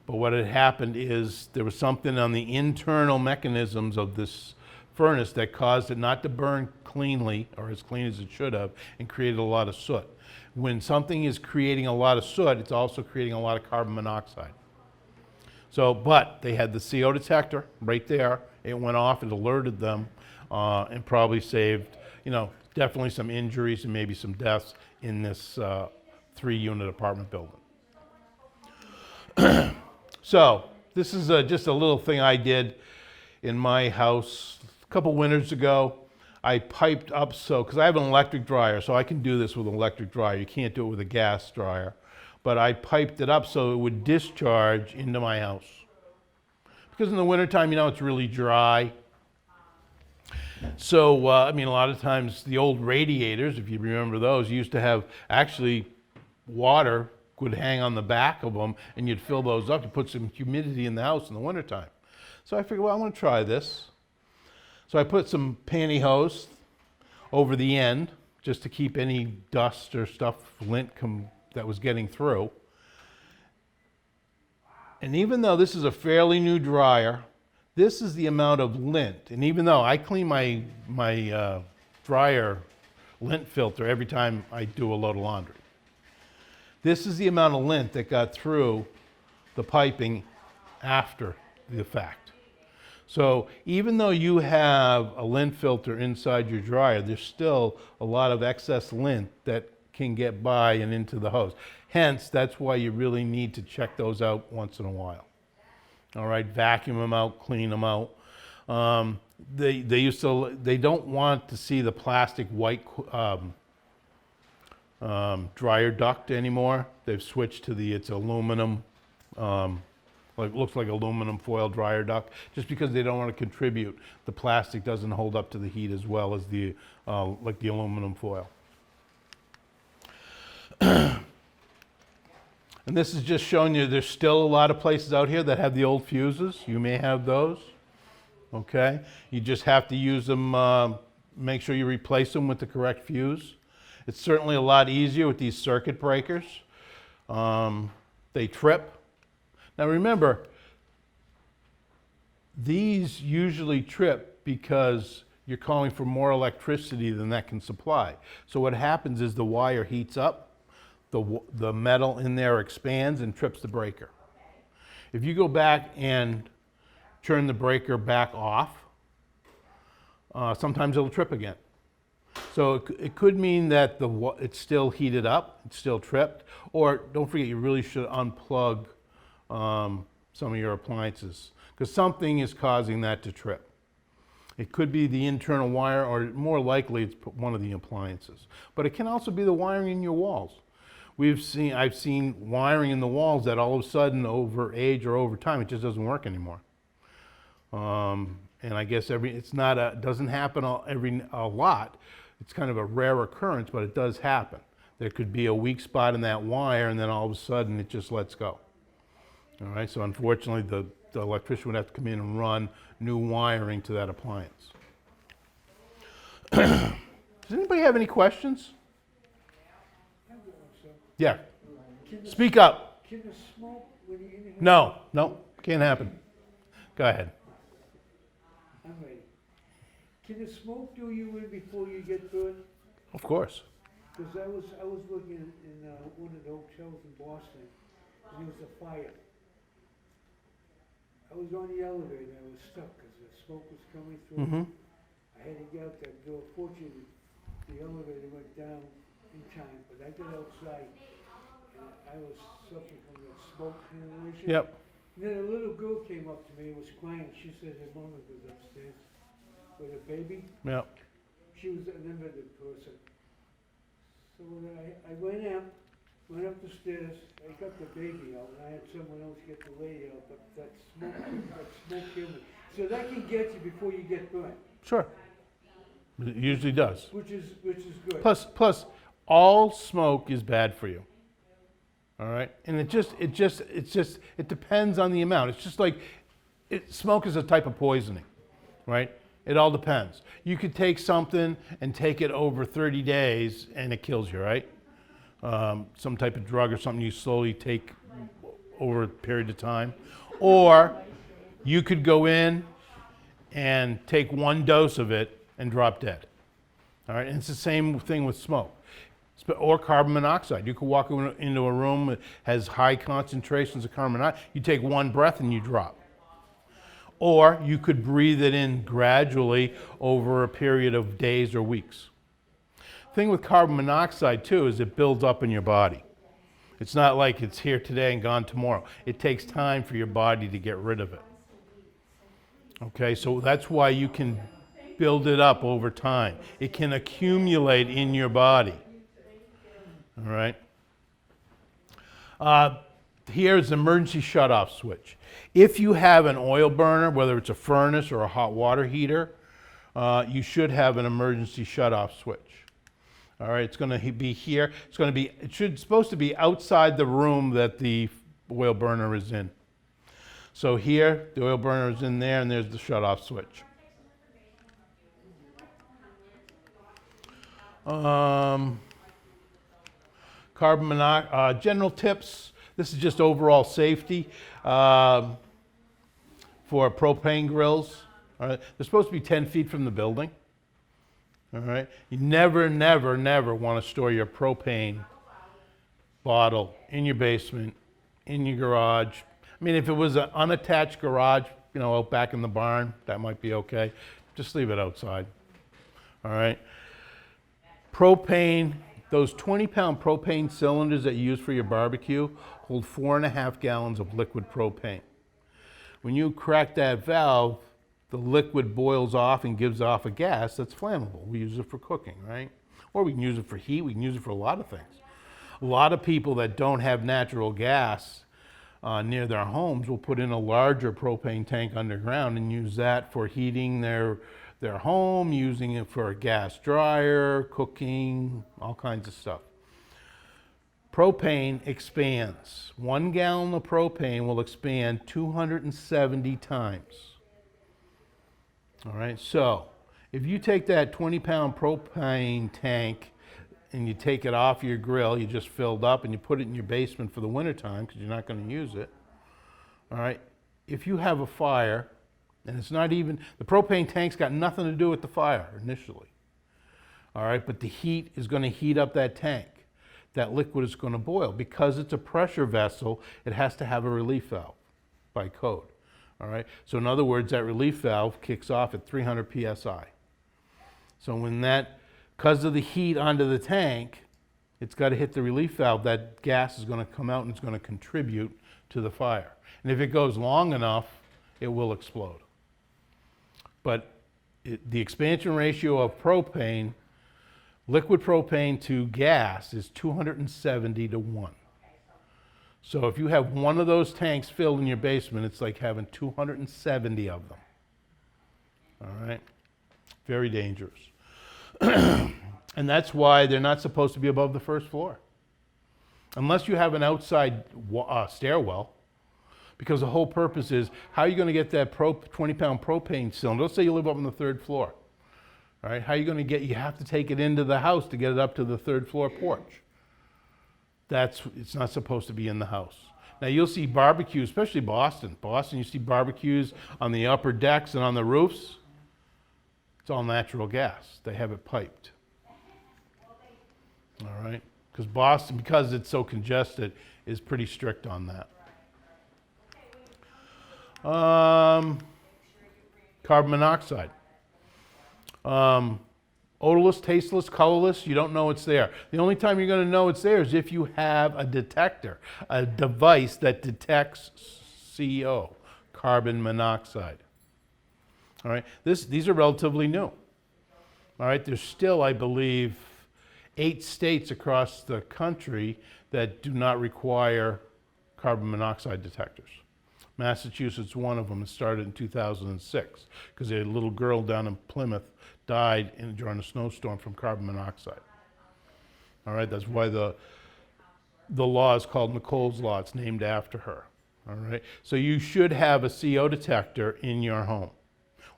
Speaker 1: But what had happened is there was something on the internal mechanisms of this furnace that caused it not to burn cleanly, or as clean as it should have, and created a lot of soot. When something is creating a lot of soot, it's also creating a lot of carbon monoxide. So, but they had the CO detector right there. It went off, it alerted them, and probably saved, you know, definitely some injuries and maybe some deaths in this 3-unit apartment building. So, this is just a little thing I did in my house a couple winters ago. I piped up because I have an electric dryer, so I can do this with an electric dryer. You can't do it with a gas dryer. But I piped it up so it would discharge into my house. Because in the wintertime, you know, it's really dry. So, I mean, a lot of times the old radiators, if you remember those, used to have actually water would hang on the back of them, and you'd fill those up to put some humidity in the house in the wintertime. So I figured, well, I'm going to try this. So I put some pantyhose over the end just to keep any dust or stuff, lint that was getting through. And even though this is a fairly new dryer, this is the amount of lint. And even though I clean my dryer lint filter every time I do a load of laundry, this is the amount of lint that got through the piping after the fact. So even though you have a lint filter inside your dryer, there's still a lot of excess lint that can get by and into the hose. Hence, that's why you really need to check those out once in a while. All right, vacuum them out, clean them out. They don't want to see the plastic white dryer duct anymore. They've switched to it's aluminum, looks like aluminum foil dryer duct, just because they don't want to contribute. The plastic doesn't hold up to the heat as well as like the aluminum foil. And this is just showing you there's still a lot of places out here that have the old fuses. You may have those. Okay, you just have to use them, make sure you replace them with the correct fuse. It's certainly a lot easier with these circuit breakers. They trip. Now remember, these usually trip because you're calling for more electricity than that can supply. So what happens is the wire heats up, the metal in there expands and trips the breaker. If you go back and turn the breaker back off, sometimes it'll trip again. So it could mean that it's still heated up, it's still tripped, or don't forget, you really should unplug some of your appliances, because something is causing that to trip. It could be the internal wire, or more likely it's one of the appliances. But it can also be the wiring in your walls. I've seen wiring in the walls that all of a sudden, over age or over time, it just doesn't work anymore. And I guess it doesn't happen a lot. It's kind of a rare occurrence, but it does happen. There could be a weak spot in that wire, and then all of a sudden it just lets go. All right, so unfortunately the electrician would have to come in and run new wiring to that appliance. Does anybody have any questions? Yeah. Speak up.
Speaker 2: Can the smoke when you inhale?
Speaker 1: No, can't happen. Go ahead.
Speaker 2: I'm ready. Can the smoke do you in before you get burned?
Speaker 1: Of course.
Speaker 2: Because I was working in one of the hotels in Boston, and there was a fire. I was on the elevator, I was stuck because the smoke was coming through.
Speaker 1: Mm-hmm.
Speaker 2: I had to get out that door. Fortunately, the elevator went down in time, but I got outside, and I was suffering from the smoke inhalation.
Speaker 1: Yep.
Speaker 2: And then a little girl came up to me and was crying. She said her mother was upstairs with a baby.
Speaker 1: Yep.
Speaker 2: She was an invalid person. So I went up the stairs, I got the baby out, and I had someone else get the lady out, but that smoke killed me. So that can get you before you get burnt.
Speaker 1: Sure. It usually does.
Speaker 2: Which is good.
Speaker 1: Plus, all smoke is bad for you. All right, and it depends on the amount. It's just like smoke is a type of poisoning, right? It all depends. You could take something and take it over 30 days and it kills you, right? Some type of drug or something you slowly take over a period of time. Or you could go in and take one dose of it and drop dead. All right, and it's the same thing with smoke. Or carbon monoxide. You could walk into a room that has high concentrations of carbon monoxide. You take one breath and you drop. Or you could breathe it in gradually over a period of days or weeks. The thing with carbon monoxide too is it builds up in your body. It's not like it's here today and gone tomorrow. It takes time for your body to get rid of it. Okay, so that's why you can build it up over time. It can accumulate in your body. All right. Here's an emergency shutoff switch. If you have an oil burner, whether it's a furnace or a hot water heater, you should have an emergency shutoff switch. All right, it's going to be here. It's supposed to be outside the room that the oil burner is in. So here, the oil burner is in there, and there's the shutoff switch. Carbon monoxide, general tips. This is just overall safety for propane grills. All right, they're supposed to be 10 feet from the building. All right, you never want to store your propane bottle in your basement, in your garage. I mean, if it was an unattached garage, out back in the barn, that might be okay. Just leave it outside. All right. Propane, Those 20-pound propane cylinders that you use for your barbecue hold 4.5 gallons of liquid propane. When you crack that valve, the liquid boils off and gives off a gas that's flammable. We use it for cooking, right? Or we can use it for heat, we can use it for a lot of things. A lot of people that don't have natural gas near their homes will put in a larger propane tank underground and use that for heating their home, using it for a gas dryer, cooking, all kinds of stuff. Propane expands. 1 gallon of propane will expand 270 times. All right, so if you take that 20-pound propane tank and you take it off your grill, you just filled up, and you put it in your basement for the wintertime because you're not going to use it, all right, if you have a fire, and it's not even, the propane tank's got nothing to do with the fire initially, all right, but the heat is going to heat up that tank. That liquid is going to boil. Because it's a pressure vessel, it has to have a relief valve by code. All right. So in other words, that relief valve kicks off at 300 psi. So when that, because of the heat onto the tank, it's got to hit the relief valve. That gas is going to come out and it's going to contribute to the fire. And if it goes long enough, it will explode. But the expansion ratio of propane, liquid propane to gas, is 270 to 1. So if you have one of those tanks filled in your basement, it's like having 270 of them. All right? Very dangerous. And that's why they're not supposed to be above the first floor. Unless you have an outside stairwell, because the whole purpose is, how are you going to get that 20-pound propane cylinder? Let's say you live up on the 3rd floor. All right, how are you going to get, you have to take it into the house to get it up to the 3rd floor porch. It's not supposed to be in the house. Now you'll see barbecues, especially Boston. Boston, you see barbecues on the upper decks and on the roofs. It's all natural gas. They have it piped. All right, because Boston, because it's so congested, is pretty strict on that. Carbon monoxide. Odorless, tasteless, colorless, you don't know it's there. The only time you're going to know it's there is if you have a detector, a device that detects CO, carbon monoxide. All right, these are relatively new. All right, there's still, I believe, 8 states across the country that do not require carbon monoxide detectors. Massachusetts, one of them, it started in 2006 because a little girl down in Plymouth died during a snowstorm from carbon monoxide. All right, that's why the law is called Nicole's Law. It's named after her. All right, so you should have a CO detector in your home,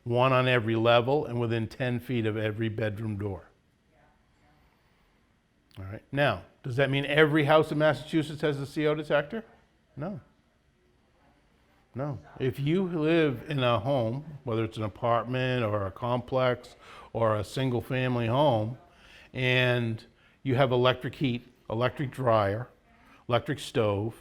Speaker 1: one on every level and within 10 feet of every bedroom door. All right, now, does that mean every house in Massachusetts has a CO detector? No. No. If you live in a home, whether it's an apartment or a complex or a single family home, and you have electric heat, electric dryer, electric stove,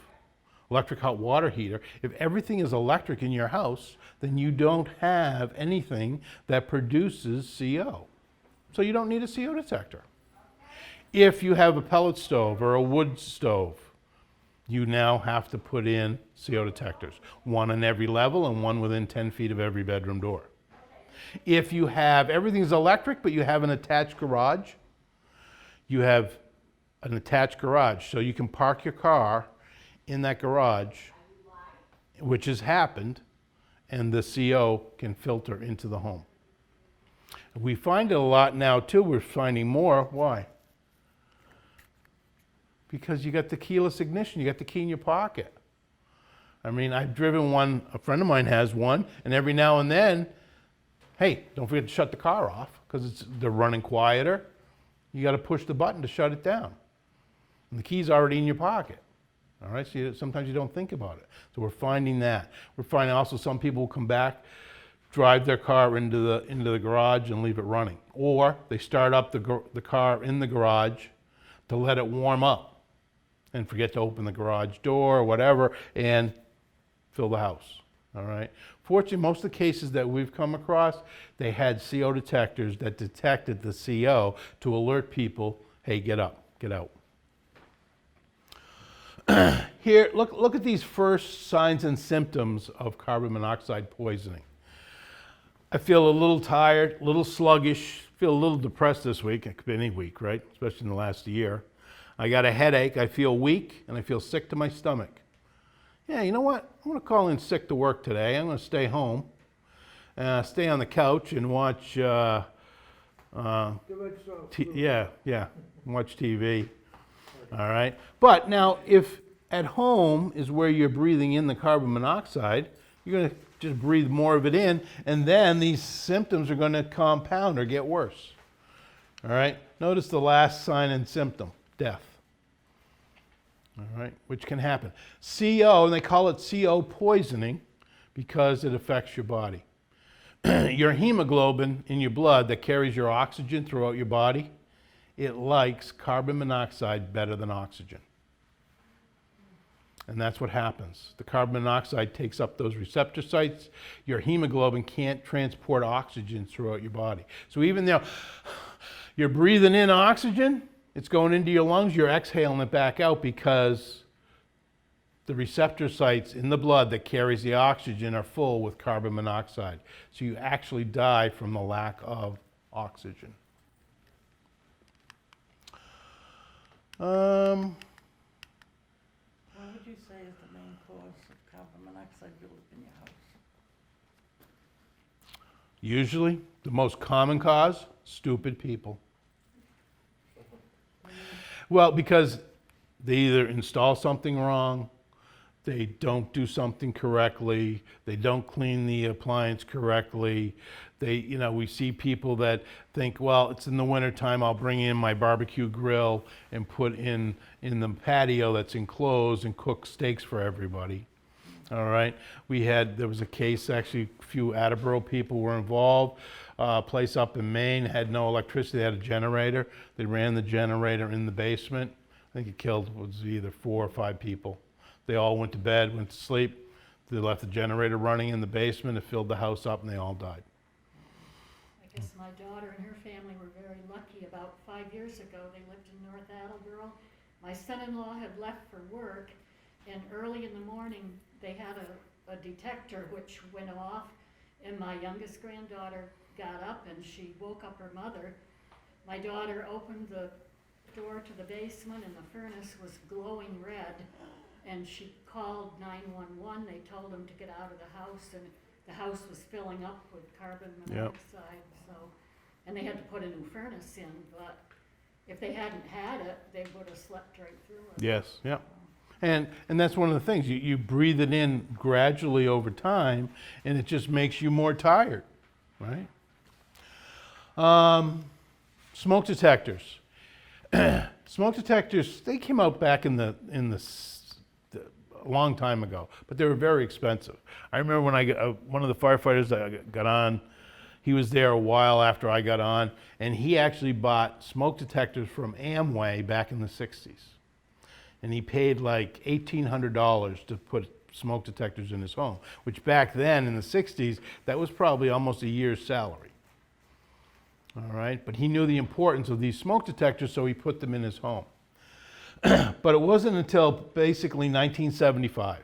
Speaker 1: electric hot water heater, if everything is electric in your house, then you don't have anything that produces CO. So you don't need a CO detector. If you have a pellet stove or a wood stove, you now have to put in CO detectors, one on every level and one within 10 feet of every bedroom door. If you have, everything's electric, but you have an attached garage, you have an attached garage, so you can park your car in that garage, which has happened, and the CO can filter into the home. We find it a lot now too, we're finding more. Why? Because you got the keyless ignition, you got the key in your pocket. I mean, I've driven one, a friend of mine has one, and every now and then, hey, don't forget to shut the car off, because they're running quieter. You got to push the button to shut it down. And the key's already in your pocket. All right, so sometimes you don't think about it. So we're finding that. We're finding also some people will come back, drive their car into the garage and leave it running. Or they start up the car in the garage to let it warm up and forget to open the garage door or whatever and fill the house. All right. Fortunately, most of the cases that we've come across, they had CO detectors that detected the CO to alert people, hey, get up. get out. Here, look at these first signs and symptoms of carbon monoxide poisoning. I feel a little tired, a little sluggish, feel a little depressed this week. It could be any week, right? Especially in the last year. I got a headache, I feel weak, and I feel sick to my stomach. Yeah, you know what? I'm going to call in sick to work today. I'm going to stay home, stay on the couch and watch, watch TV. All right. But now, if at home is where you're breathing in the carbon monoxide, you're going to just breathe more of it in, and then these symptoms are going to compound or get worse. All right. Notice the last sign and symptom, death. All right, which can happen. CO, and they call it CO poisoning because it affects your body. Your hemoglobin in your blood that carries your oxygen throughout your body, it likes carbon monoxide better than oxygen. And that's what happens. The carbon monoxide takes up those receptor sites. Your hemoglobin can't transport oxygen throughout your body. So even though you're breathing in oxygen, it's going into your lungs, you're exhaling it back out because the receptor sites in the blood that carries the oxygen are full with carbon monoxide. So you actually die from the lack of oxygen.
Speaker 3: What would you say is the main cause of carbon monoxide buildup in your house?
Speaker 1: Usually, the most common cause, stupid people. Well, because they either install something wrong, they don't do something correctly, they don't clean the appliance correctly. We see people that think, well, it's in the wintertime, I'll bring in my barbecue grill and put in the patio that's enclosed and cook steaks for everybody. All right. There was a case, actually, a few Attleboro people were involved. A place up in Maine had no electricity, they had a generator. They ran the generator in the basement. I think it was either 4 or 5 people. They all went to bed, went to sleep. They left the generator running in the basement. It filled the house up and they all died.
Speaker 4: I guess my daughter and her family were very lucky. About 5 years ago, they lived in North Attleboro. My son-in-law had left for work, and early in the morning, they had a detector which went off, and my youngest granddaughter got up and she woke up her mother. My daughter opened the door to the basement and the furnace was glowing red, and she called 911. They told them to get out of the house, and the house was filling up with carbon monoxide. And they had to put a new furnace in, but if they hadn't had it, they would have slept right through it.
Speaker 1: Yes, yeah. And that's one of the things. You breathe it in gradually over time, and it just makes you more tired, right? Smoke detectors. Smoke detectors, they came out back a long time ago, but they were very expensive. I remember when one of the firefighters that got on, he was there a while after I got on, and he actually bought smoke detectors from Amway back in the 60s. And he paid like $1,800 to put smoke detectors in his home, which back then in the 60s, that was probably almost a year's salary. All right, but he knew the importance of these smoke detectors, so he put them in his home. But it wasn't until basically 1975.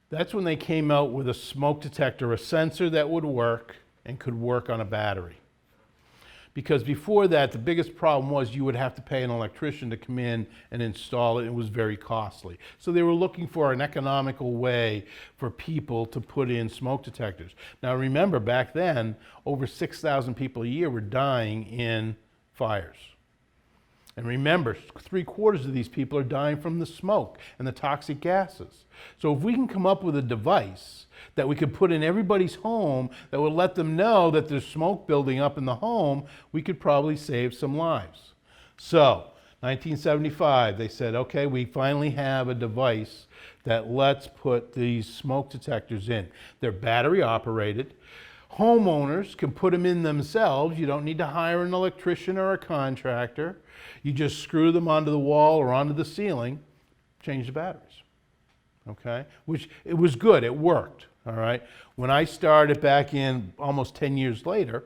Speaker 1: That's when they came out with a smoke detector, a sensor that would work and could work on a battery. Because before that, the biggest problem was you would have to pay an electrician to come in and install it. It was very costly. So they were looking for an economical way for people to put in smoke detectors. Now remember, back then, over 6,000 people a year were dying in fires. And remember, 3/4 of these people are dying from the smoke and the toxic gases. So if we can come up with a device that we could put in everybody's home that would let them know that there's smoke building up in the home, we could probably save some lives. So, 1975, they said, okay, we finally have a device that lets put these smoke detectors in. They're battery operated. Homeowners can put them in themselves. You don't need to hire an electrician or a contractor. You just screw them onto the wall or onto the ceiling, change the batteries. Okay? Which, it was good, it worked, all right? When I started back in almost 10 years later,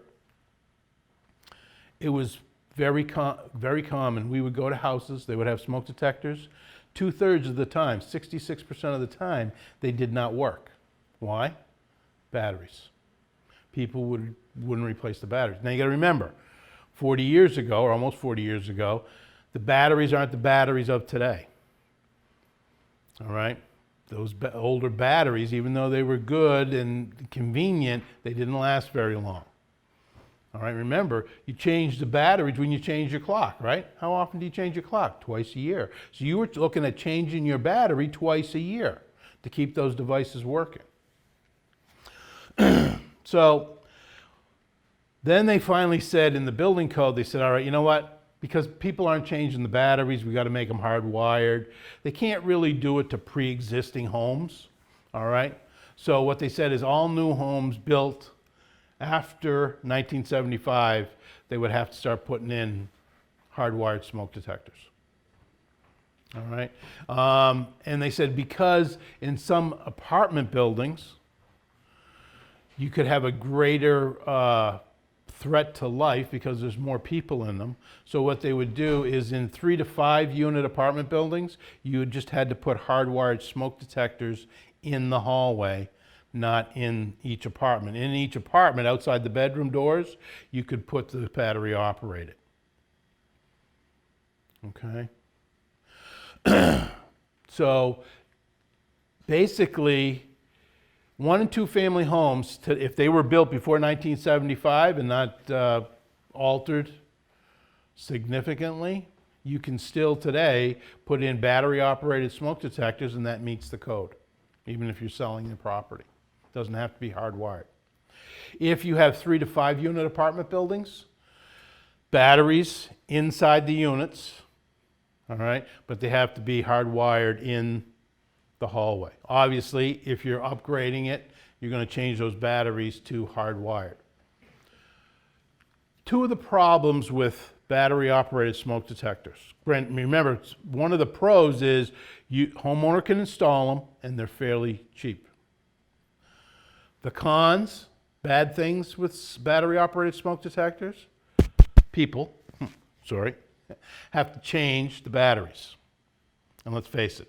Speaker 1: it was very common. We would go to houses, they would have smoke detectors. 2/3 of the time, 66% of the time, they did not work. Why? Batteries. People wouldn't replace the batteries. Now you got to remember, 40 years ago, or almost 40 years ago, the batteries aren't the batteries of today. All right? Those older batteries, even though they were good and convenient, they didn't last very long. All right, remember, you change the batteries when you change your clock, right? How often do you change your clock? Twice a year. So you were looking at changing your battery twice a year to keep those devices working. So then they finally said in the building code, they said, all right, you know what? Because people aren't changing the batteries, we got to make them hardwired. They can't really do it to pre-existing homes, all right? So what they said is all new homes built after 1975, they would have to start putting in hardwired smoke detectors. All right? And they said because in some apartment buildings, you could have a greater threat to life because there's more people in them. So what they would do is in 3 to 5 unit apartment buildings, you just had to put hardwired smoke detectors in the hallway, not in each apartment. In each apartment, outside the bedroom doors, you could put the battery operated. Okay? So basically, 1 and 2 family homes, if they were built before 1975 and not altered significantly, you can still today put in battery operated smoke detectors and that meets the code, even if you're selling the property. Doesn't have to be hardwired. If you have 3 to 5 unit apartment buildings, batteries inside the units, all right, but they have to be hardwired in the hallway. Obviously, if you're upgrading it, you're going to change those batteries to hardwired. 2 of the problems with battery operated smoke detectors. Remember, one of the pros is homeowner can install them and they're fairly cheap. The cons, bad things with battery-operated smoke detectors, people, have to change the batteries. And let's face it,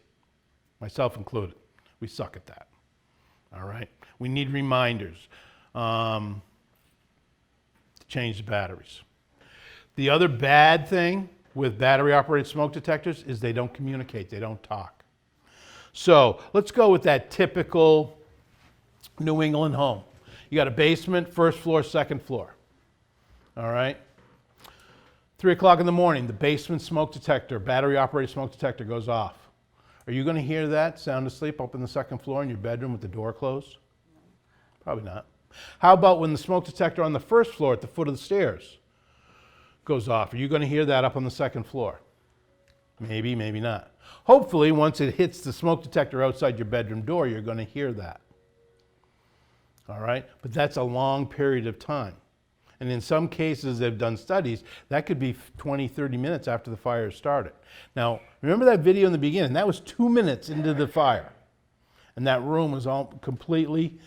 Speaker 1: myself included, we suck at that. All right? We need reminders to change the batteries. The other bad thing with battery-operated smoke detectors is they don't communicate, they don't talk. So let's go with that typical New England home. You got a basement, first floor, second floor. All right? 3 o'clock in the morning, the basement smoke detector, battery operated smoke detector goes off. Are you going to hear that sound asleep up in the second floor in your bedroom with the door closed? Probably not. How about when the smoke detector on the first floor at the foot of the stairs goes off? Are you going to hear that up on the second floor? Maybe, maybe not. Hopefully, once it hits the smoke detector outside your bedroom door, you're going to hear that. All right? But that's a long period of time. And in some cases, they've done studies, that could be 20, 30 minutes after the fire started. Now, remember that video in the beginning? That was 2 minutes into the fire. And that room was almost completely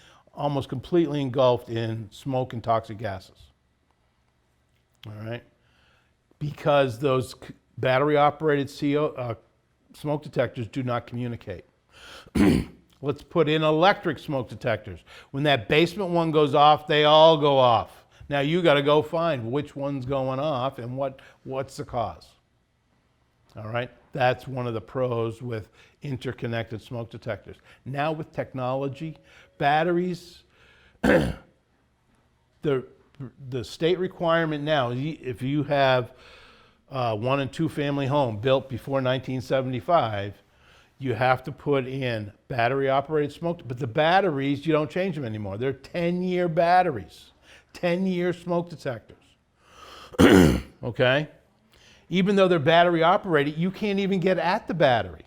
Speaker 1: engulfed in smoke and toxic gases. All right? Because those battery-operated smoke detectors do not communicate. Let's put in electric smoke detectors. When that basement one goes off, they all go off. Now you got to go find which one's going off and what's the cause. All right? That's one of the pros with interconnected smoke detectors. Now with technology, batteries, the state requirement now, if you have 1 and 2 family home built before 1975, you have to put in battery operated smoke, but the batteries, you don't change them anymore. They're 10-year batteries, 10-year smoke detectors. Okay? Even though they're battery operated, you can't even get at the battery.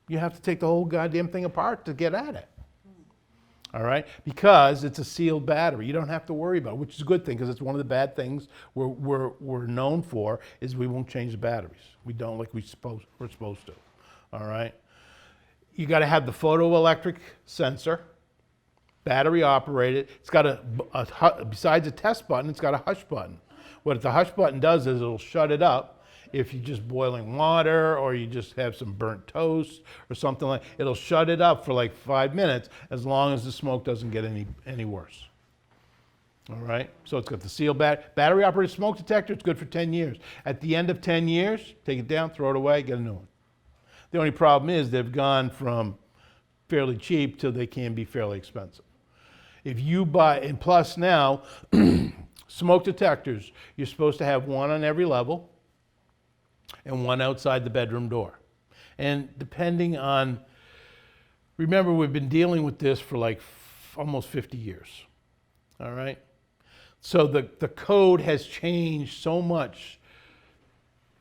Speaker 1: You have to take the whole goddamn thing apart to get at it. All right? Because it's a sealed battery. You don't have to worry about it, which is a good thing because it's one of the bad things we're known for is we won't change the batteries. We don't like we're supposed to. All right? You got to have the photoelectric sensor, battery operated. It's got besides a test button, it's got a hush button. What the hush button does is it'll shut it up if you're just boiling water or you just have some burnt toast or something like. It'll shut it up for like 5 minutes as long as the smoke doesn't get any worse. All right, so it's got the sealed battery operated smoke detector. It's good for 10 years. At the end of 10 years, take it down, throw it away, get a new one. The only problem is they've gone from fairly cheap till they can be fairly expensive. If you buy, and plus now, smoke detectors, you're supposed to have one on every level and one outside the bedroom door. And depending on, remember we've been dealing with this for like almost 50 years, all right? So the code has changed so much,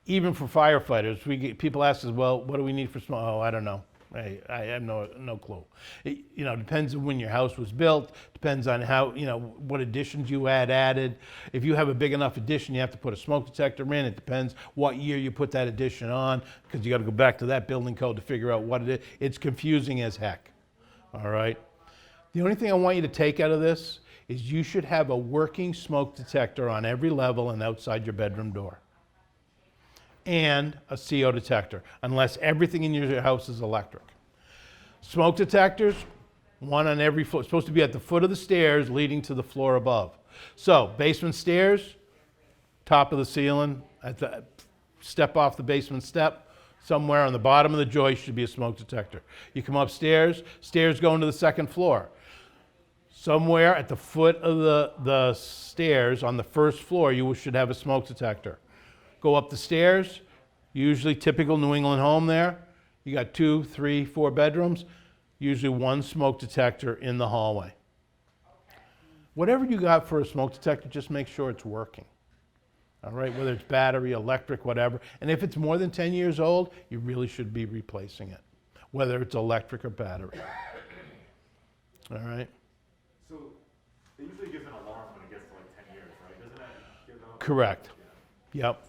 Speaker 1: even for firefighters. People ask us, well, what do we need for smoke? Oh, I don't know. I have no clue. It, depends on when your house was built, depends on how, what additions you had added. If you have a big enough addition, you have to put a smoke detector in. It depends what year you put that addition on, because you got to go back to that building code to figure out what it is. It's confusing as heck, all right? The only thing I want you to take out of this is you should have a working smoke detector on every level and outside your bedroom door, and a CO detector, unless everything in your house is electric. Smoke detectors, one on every floor. It's supposed to be at the foot of the stairs leading to the floor above. So basement stairs, top of the ceiling, step off the basement step, somewhere on the bottom of the joist should be a smoke detector. You come upstairs, stairs going to the second floor. Somewhere at the foot of the stairs on the first floor, you should have a smoke detector. Go up the stairs, usually typical New England home there. You got 2, 3, 4 bedrooms, usually one smoke detector in the hallway. Whatever you got for a smoke detector, just make sure it's working. All right, whether it's battery, electric, whatever. And if it's more than 10 years old, you really should be replacing it, whether it's electric or battery. All right?
Speaker 5: So it usually gives an alarm when it gets to like 10 years, right? Doesn't it give a...
Speaker 1: Correct. Yep.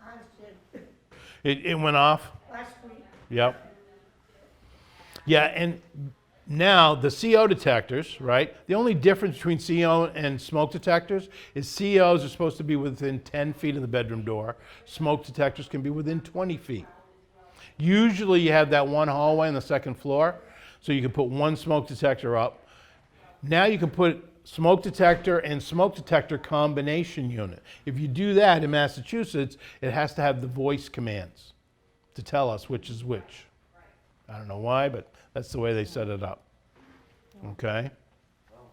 Speaker 3: Ours did
Speaker 1: It went off?
Speaker 3: last week.
Speaker 1: Yep. Yeah, and now the CO detectors, right? The only difference between CO and smoke detectors is COs are supposed to be within 10 feet of the bedroom door. Smoke detectors can be within 20 feet. Usually you have that one hallway on the second floor, so you can put one smoke detector up. Now you can put smoke detector and smoke detector combination unit. If you do that in Massachusetts, it has to have the voice commands to tell us which is which. I don't know why, but that's the way they set it up. Okay?
Speaker 6: Well,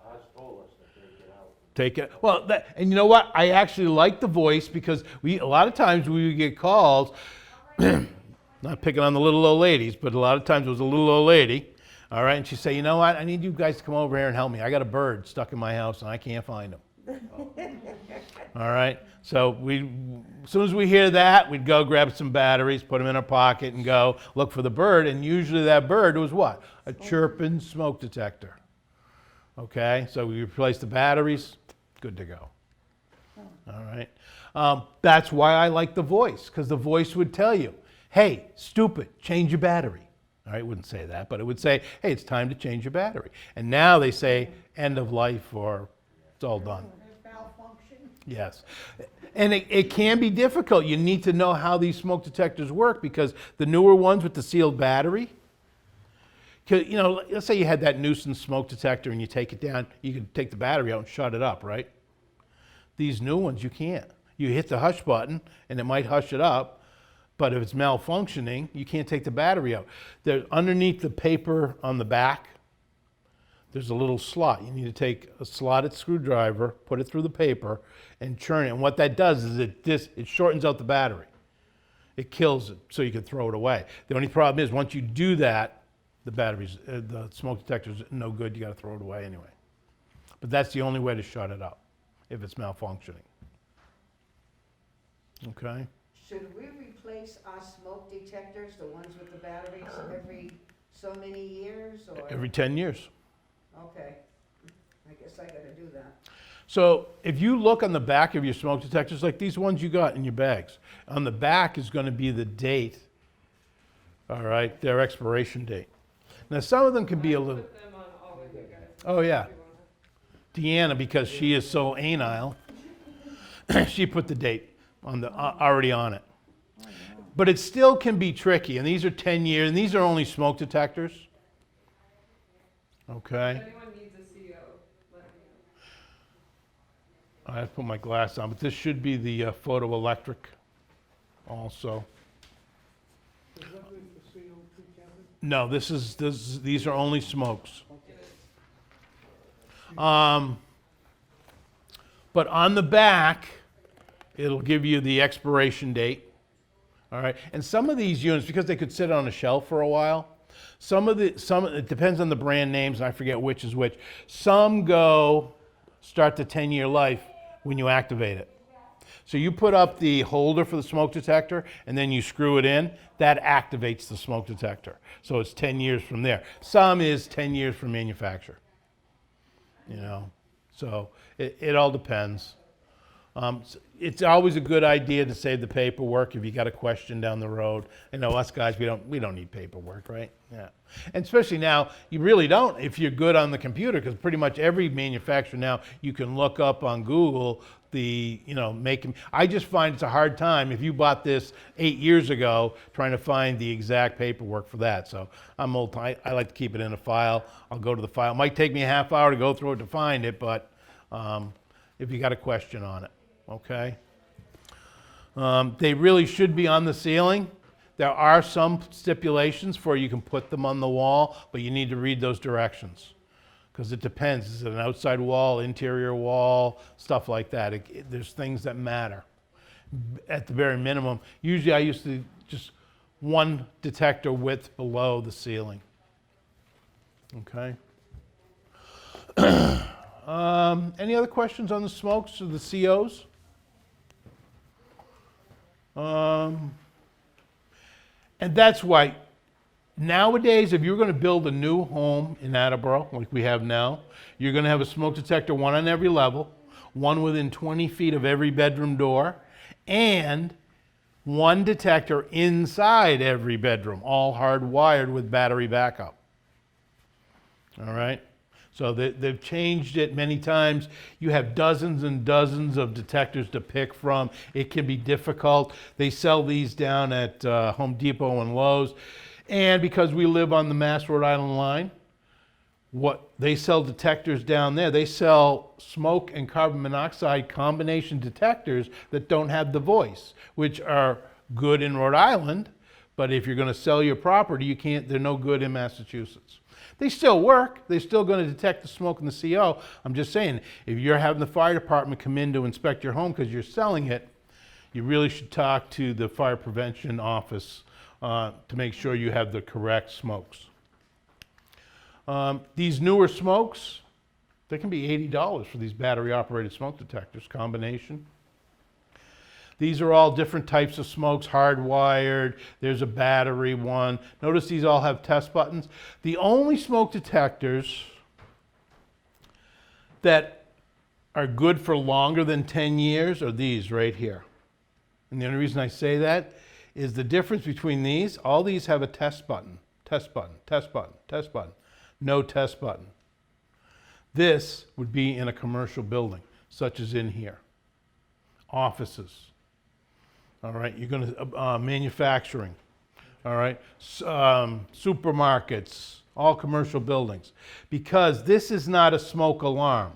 Speaker 6: ours told us to take it out.
Speaker 1: Take it. Well, and you know what? I actually like the voice because a lot of times we would get calls, not picking on the little old ladies, but a lot of times it was a little old lady. All right, and she'd say, you know what, I need you guys to come over here and help me. I got a bird stuck in my house and I can't find him. All right, so as soon as we hear that, we'd go grab some batteries, put them in our pocket and go look for the bird. And usually that bird was what? A chirping smoke detector. Okay, so we replace the batteries, good to go. All right, that's why I like the voice, because the voice would tell you, hey, stupid, change your battery. All right, it wouldn't say that, but it would say, hey, it's time to change your battery. And now they say end of life or it's all done.
Speaker 3: Malfunction.
Speaker 1: Yes. And it can be difficult. You need to know how these smoke detectors work, because the newer ones with the sealed battery, let's say you had that nuisance smoke detector and you take it down, you can take the battery out and shut it up, right? These new ones, you can't. You hit the hush button and it might hush it up, but if it's malfunctioning, you can't take the battery out. Underneath the paper on the back, there's a little slot. You need to take a slotted screwdriver, put it through the paper, and churn it. And what that does is it shortens out the battery. It kills it, so you can throw it away. The only problem is once you do that, the smoke detector's no good. You got to throw it away anyway. But that's the only way to shut it up if it's malfunctioning. Okay.
Speaker 7: Should we replace our smoke detectors, the ones with the batteries, every so many years, or?
Speaker 1: Every 10 years.
Speaker 7: Okay, I guess I gotta do that.
Speaker 1: So if you look on the back of your smoke detectors, like these ones you got in your bags, on the back is going to be the date, all right, their expiration date. Now some of them can be a little,
Speaker 8: Put them on all of you guys.
Speaker 1: oh yeah,
Speaker 8: If you want.
Speaker 1: Deanna, because she is so anal. She put the date on the, already on it. But it still can be tricky, and these are 10 years, and these are only smoke detectors. Okay.
Speaker 8: If anyone needs a CO, let me know.
Speaker 1: I have to put my glass on, but this should be the photoelectric also.
Speaker 2: Is that with the CO2, Kevin?
Speaker 1: No, these are only smokes. But on the back, it'll give you the expiration date. All right, and some of these units, because they could sit on a shelf for a while, it depends on the brand names, and I forget which is which. Some start the 10-year life when you activate it. So you put up the holder for the smoke detector, and then you screw it in, that activates the smoke detector. So it's 10 years from there. Some is 10 years from manufacture. You know, so it all depends. It's always a good idea to save the paperwork if you got a question down the road. You know, us guys, we don't need paperwork, right? Yeah. And especially now, you really don't if you're good on the computer, because pretty much every manufacturer now, you can look up on Google I just find it's a hard time if you bought this 8 years ago trying to find the exact paperwork for that. So I like to keep it in a file. I'll go to the file. It might take me a half hour to go through it to find it, but if you got a question on it, okay? They really should be on the ceiling. There are some stipulations for you can put them on the wall, but you need to read those directions. Because it depends. Is it an outside wall, interior wall, stuff like that? There's things that matter. At the very minimum, usually I used to just one detector width below the ceiling. Okay. Any other questions on the smokes or the COs? And that's why nowadays, if you're going to build a new home in Attleboro, like we have now, you're going to have a smoke detector, one on every level, one within 20 feet of every bedroom door, and one detector inside every bedroom, all hardwired with battery backup. All right? So they've changed it many times. You have dozens and dozens of detectors to pick from. It can be difficult. They sell these down at Home Depot and Lowe's. And because we live on the Mass Rhode Island line, what they sell detectors down there, they sell smoke and carbon monoxide combination detectors that don't have the voice, which are good in Rhode Island, but if you're going to sell your property, you can't, they're no good in Massachusetts. They still work. They're still going to detect the smoke in the CO. I'm just saying, if you're having the fire department come in to inspect your home because you're selling it, you really should talk to the fire prevention office to make sure you have the correct smokes. These newer smokes, they can be $80 for these battery-operated smoke detectors, combination. These are all different types of smokes, hardwired. There's a battery one. Notice these all have test buttons. The only smoke detectors that are good for longer than 10 years are these right here. And the only reason I say that is the difference between these, all these have a test button, test button, test button, test button, no test button. This would be in a commercial building, such as in here. Offices. All right, you're going to, manufacturing. All right, supermarkets, all commercial buildings. Because this is not a smoke alarm.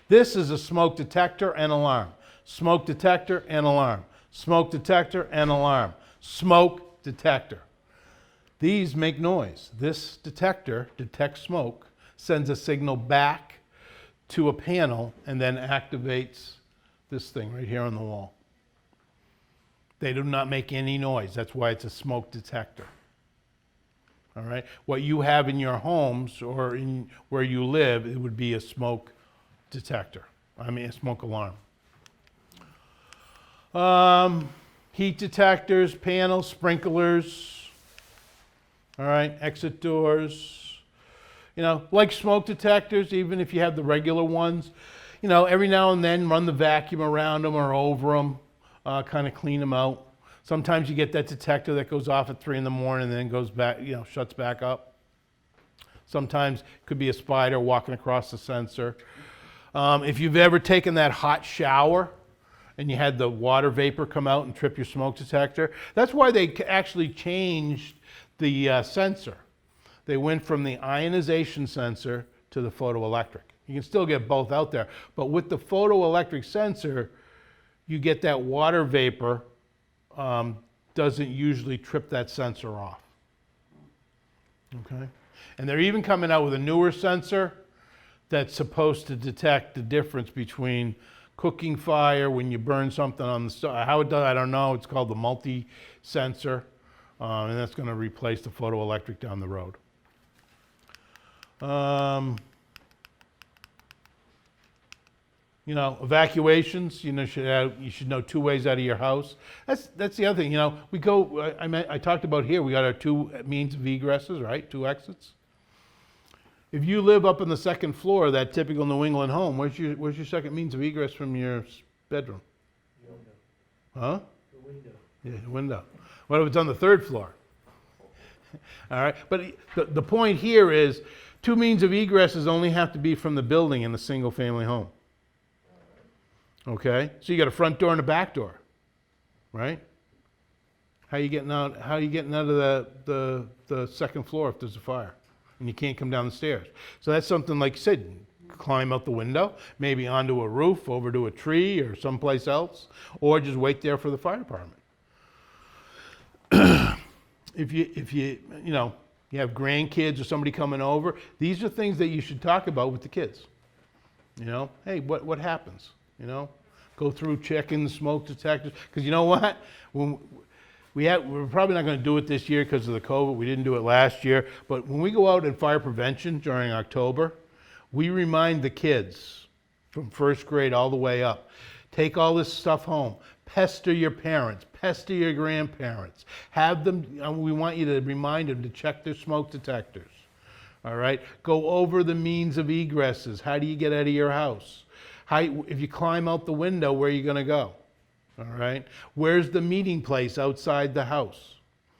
Speaker 1: This is a smoke detector and alarm. Smoke detector and alarm. Smoke detector and alarm. Smoke detector. These make noise. This detector detects smoke, sends a signal back to a panel, and then activates this thing right here on the wall. They do not make any noise. That's why it's a smoke detector. All right? What you have in your homes or in where you live, it would be a smoke detector. I mean, a smoke alarm. Heat detectors, panels, sprinklers. All right, exit doors. You know, like smoke detectors, even if you have the regular ones, you know, every now and then run the vacuum around them or over them, kind of clean them out. Sometimes you get that detector that goes off at 3 in the morning and then goes back, you know, shuts back up. Sometimes it could be a spider walking across the sensor. If you've ever taken that hot shower and you had the water vapor come out and trip your smoke detector. That's why they actually changed the sensor. They went from the ionization sensor to the photoelectric. You can still get both out there, but with the photoelectric sensor, you get that water vapor, doesn't usually trip that sensor off. Okay? And they're even coming out with a newer sensor that's supposed to detect the difference between cooking fire when you burn something on the stove. How it does, I don't know. It's called the multi-sensor, and that's going to replace the photoelectric down the road. You know, evacuations, you know, you should know 2 ways out of your house. That's the other thing, you know, we go, I talked about here, we got our 2 means of egresses, right? 2 exits. If you live up on the 2nd floor of that typical New England home, where's your second means of egress from your bedroom?
Speaker 6: Window.
Speaker 1: Huh?
Speaker 6: The window.
Speaker 1: Yeah, the window. What if it's on the 3rd floor? All right, but the point here is 2 means of egresses only have to be from the building in a single family home. Okay, so you got a front door and a back door, right? How are you getting out of the 2nd floor if there's a fire and you can't come down the stairs? So that's something, like you said, climb out the window, maybe onto a roof, over to a tree or someplace else, or just wait there for the fire department. If you know, you have grandkids or somebody coming over, these are things that you should talk about with the kids. You know, hey, what happens? You know, go through checking the smoke detectors, because you know what? When we're probably not going to do it this year because of the COVID. We didn't do it last year, but when we go out in fire prevention during October, we remind the kids from 1st grade all the way up, take all this stuff home, pester your parents, pester your grandparents, have them, we want you to remind them to check their smoke detectors, all right? Go over the means of egresses. How do you get out of your house? If you climb out the window, where are you going to go? All right? Where's the meeting place outside the house?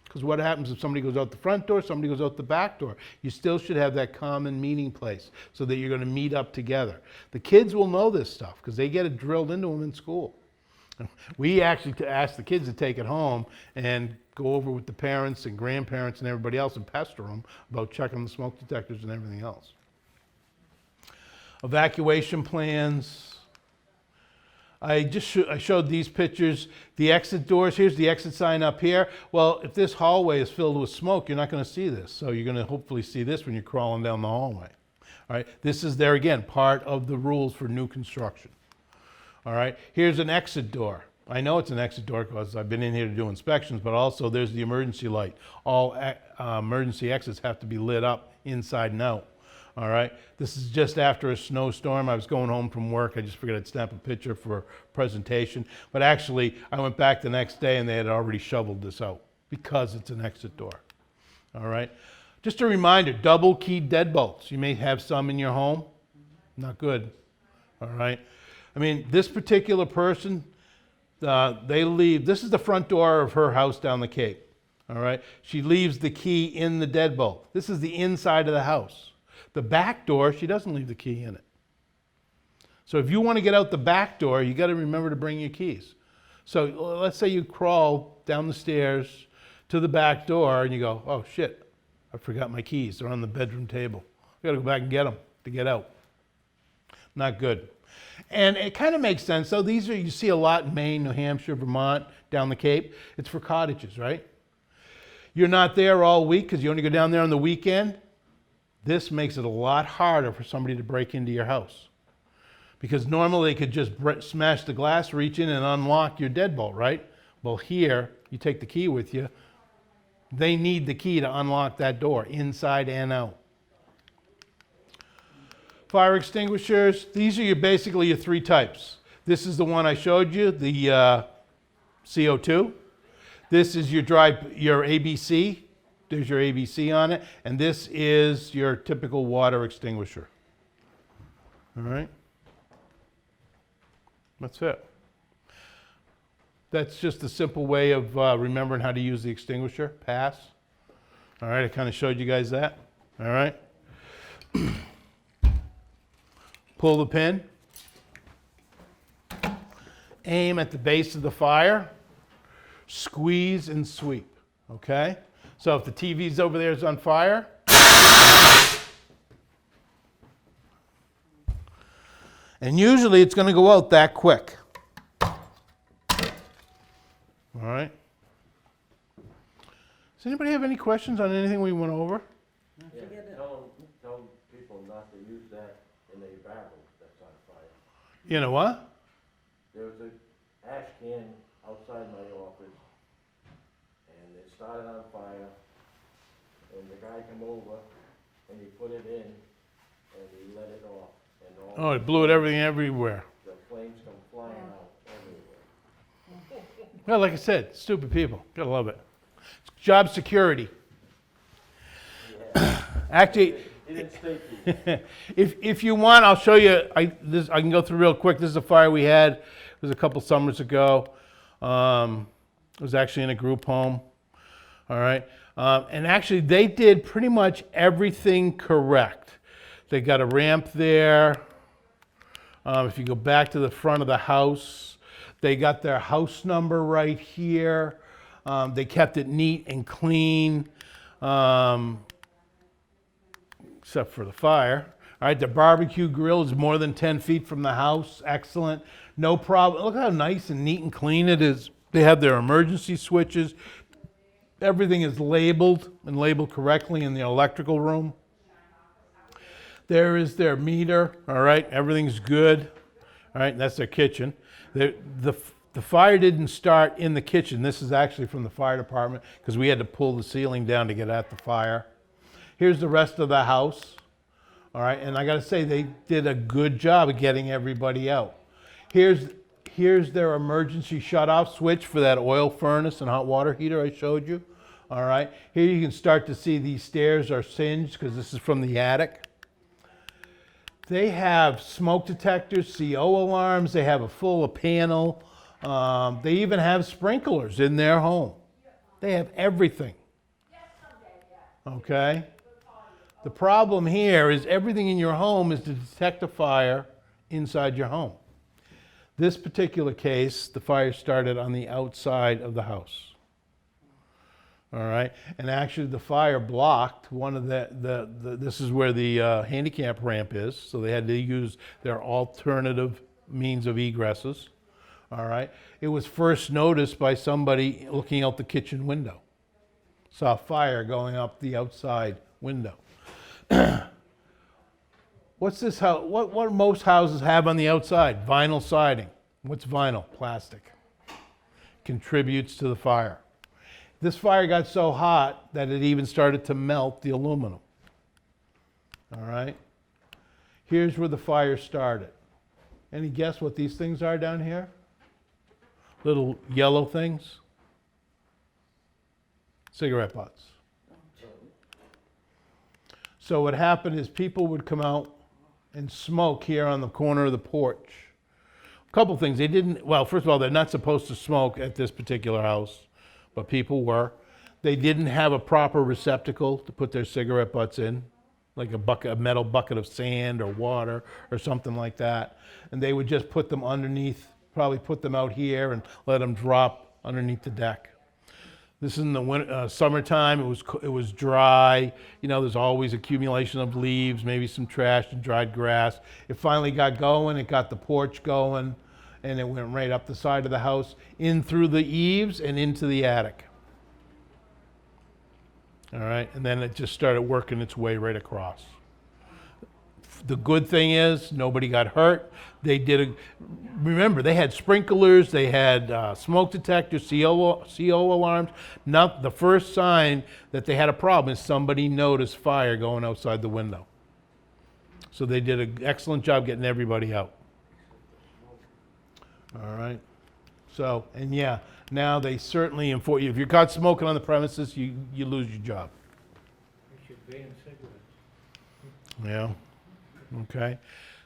Speaker 1: Because what happens if somebody goes out the front door, somebody goes out the back door? You still should have that common meeting place so that you're going to meet up together. The kids will know this stuff because they get it drilled into them in school. We actually ask the kids to take it home and go over with the parents and grandparents and everybody else and pester them about checking the smoke detectors and everything else. Evacuation plans. I showed these pictures. The exit doors, here's the exit sign up here. Well, if this hallway is filled with smoke, you're not going to see this. So you're going to hopefully see this when you're crawling down the hallway. All right, this is there again, part of the rules for new construction. All right, here's an exit door. I know it's an exit door because I've been in here to do inspections, but also there's the emergency light. All emergency exits have to be lit up inside and out. All right, this is just after a snowstorm. I was going home from work. I just figured I'd snap a picture for presentation. But actually, I went back the next day and they had already shoveled this out because it's an exit door. All right, just a reminder, double keyed deadbolts. You may have some in your home. Not good. All right, I mean, this particular person, they leave, this is the front door of her house down the Cape. All right, she leaves the key in the deadbolt. This is the inside of the house. The back door, she doesn't leave the key in it. So if you want to get out the back door, you got to remember to bring your keys. So let's say you crawl down the stairs to the back door and you go, oh shit, I forgot my keys. They're on the bedroom table. I got to go back and get them to get out. Not good. And it kind of makes sense. So these are, you see a lot in Maine, New Hampshire, Vermont, down the Cape. It's for cottages, right? You're not there all week because you only go down there on the weekend. This makes it a lot harder for somebody to break into your house. Because normally they could just smash the glass, reach in and unlock your deadbolt, right? Well, here, you take the key with you. They need the key to unlock that door, inside and out. Fire extinguishers, these are basically your 3 types. This is the one I showed you, the CO2. This is your ABC. There's your ABC on it, and this is your typical water extinguisher. All right? That's it. That's just a simple way of remembering how to use the extinguisher. Pass. All right, I kind of showed you guys that. All right? Pull the pin. aim at the base of the fire, squeeze and sweep, okay? So if the TV's over there is on fire, and usually it's going to go out that quick. All right? Does anybody have any questions on anything we went over?
Speaker 6: Yeah, tell people not to use that in a barrel that's on fire.
Speaker 1: You know what?
Speaker 6: There was a ash can outside my office, and it started on fire, and the guy came over, and he put it in, and he let it off, and all
Speaker 1: Oh, it blew it everything everywhere.
Speaker 6: the flames come flying out everywhere.
Speaker 1: Well, like I said, stupid people. Gotta love it. Job security.
Speaker 6: Yeah.
Speaker 1: Actually,
Speaker 6: He didn't stay too.
Speaker 1: if you want, I'll show you. I can go through real quick. This is a fire we had. It was a couple summers ago. It was actually in a group home. All right. And actually, they did pretty much everything correct. They got a ramp there. If you go back to the front of the house, they got their house number right here. They kept it neat and clean, except for the fire. All right, the barbecue grill is more than 10 feet from the house. Excellent. No problem. Look how nice and neat and clean it is. They have their emergency switches. Everything is labeled and labeled correctly in the electrical room. There is their meter. All right, everything's good. All right, that's their kitchen. The fire didn't start in the kitchen. This is actually from the fire department because we had to pull the ceiling down to get at the fire. Here's the rest of the house. All right, and I got to say they did a good job of getting everybody out. Here's their emergency shut-off switch for that oil furnace and hot water heater I showed you. All right, here you can start to see these stairs are singed because this is from the attic. They have smoke detectors, CO alarms. They have a full panel. They even have sprinklers in their home. They have everything. Okay? The problem here is everything in your home is to detect a fire inside your home. This particular case, the fire started on the outside of the house. All right? And actually the fire blocked one of this is where the handicap ramp is, so they had to use their alternative means of egresses. All right? It was first noticed by somebody looking out the kitchen window. Saw fire going up the outside window. What's this house? What most houses have on the outside? Vinyl siding. What's vinyl? Plastic. Contributes to the fire. This fire got so hot that it even started to melt the aluminum. All right? Here's where the fire started. Any guess what these things are down here? Little yellow things? Cigarette butts. So what happened is people would come out and smoke here on the corner of the porch. A couple things. They didn't, well, first of all, they're not supposed to smoke at this particular house, but people were. They didn't have a proper receptacle to put their cigarette butts in, like a metal bucket of sand or water or something like that. And they would just put them underneath, probably put them out here and let them drop underneath the deck. This is in the winter, summertime. It was dry. You know, there's always accumulation of leaves, maybe some trash and dried grass. It finally got going. It got the porch going, and it went right up the side of the house, in through the eaves and into the attic. All right, and then it just started working its way right across. The good thing is nobody got hurt. Remember, they had sprinklers, they had smoke detectors, CO alarms. Not the first sign that they had a problem is somebody noticed fire going outside the window. So they did an excellent job getting everybody out. All right. So, and yeah, now they certainly enforce you. If you're caught smoking on the premises, you lose your job.
Speaker 2: We should ban cigarettes.
Speaker 1: Yeah. Okay.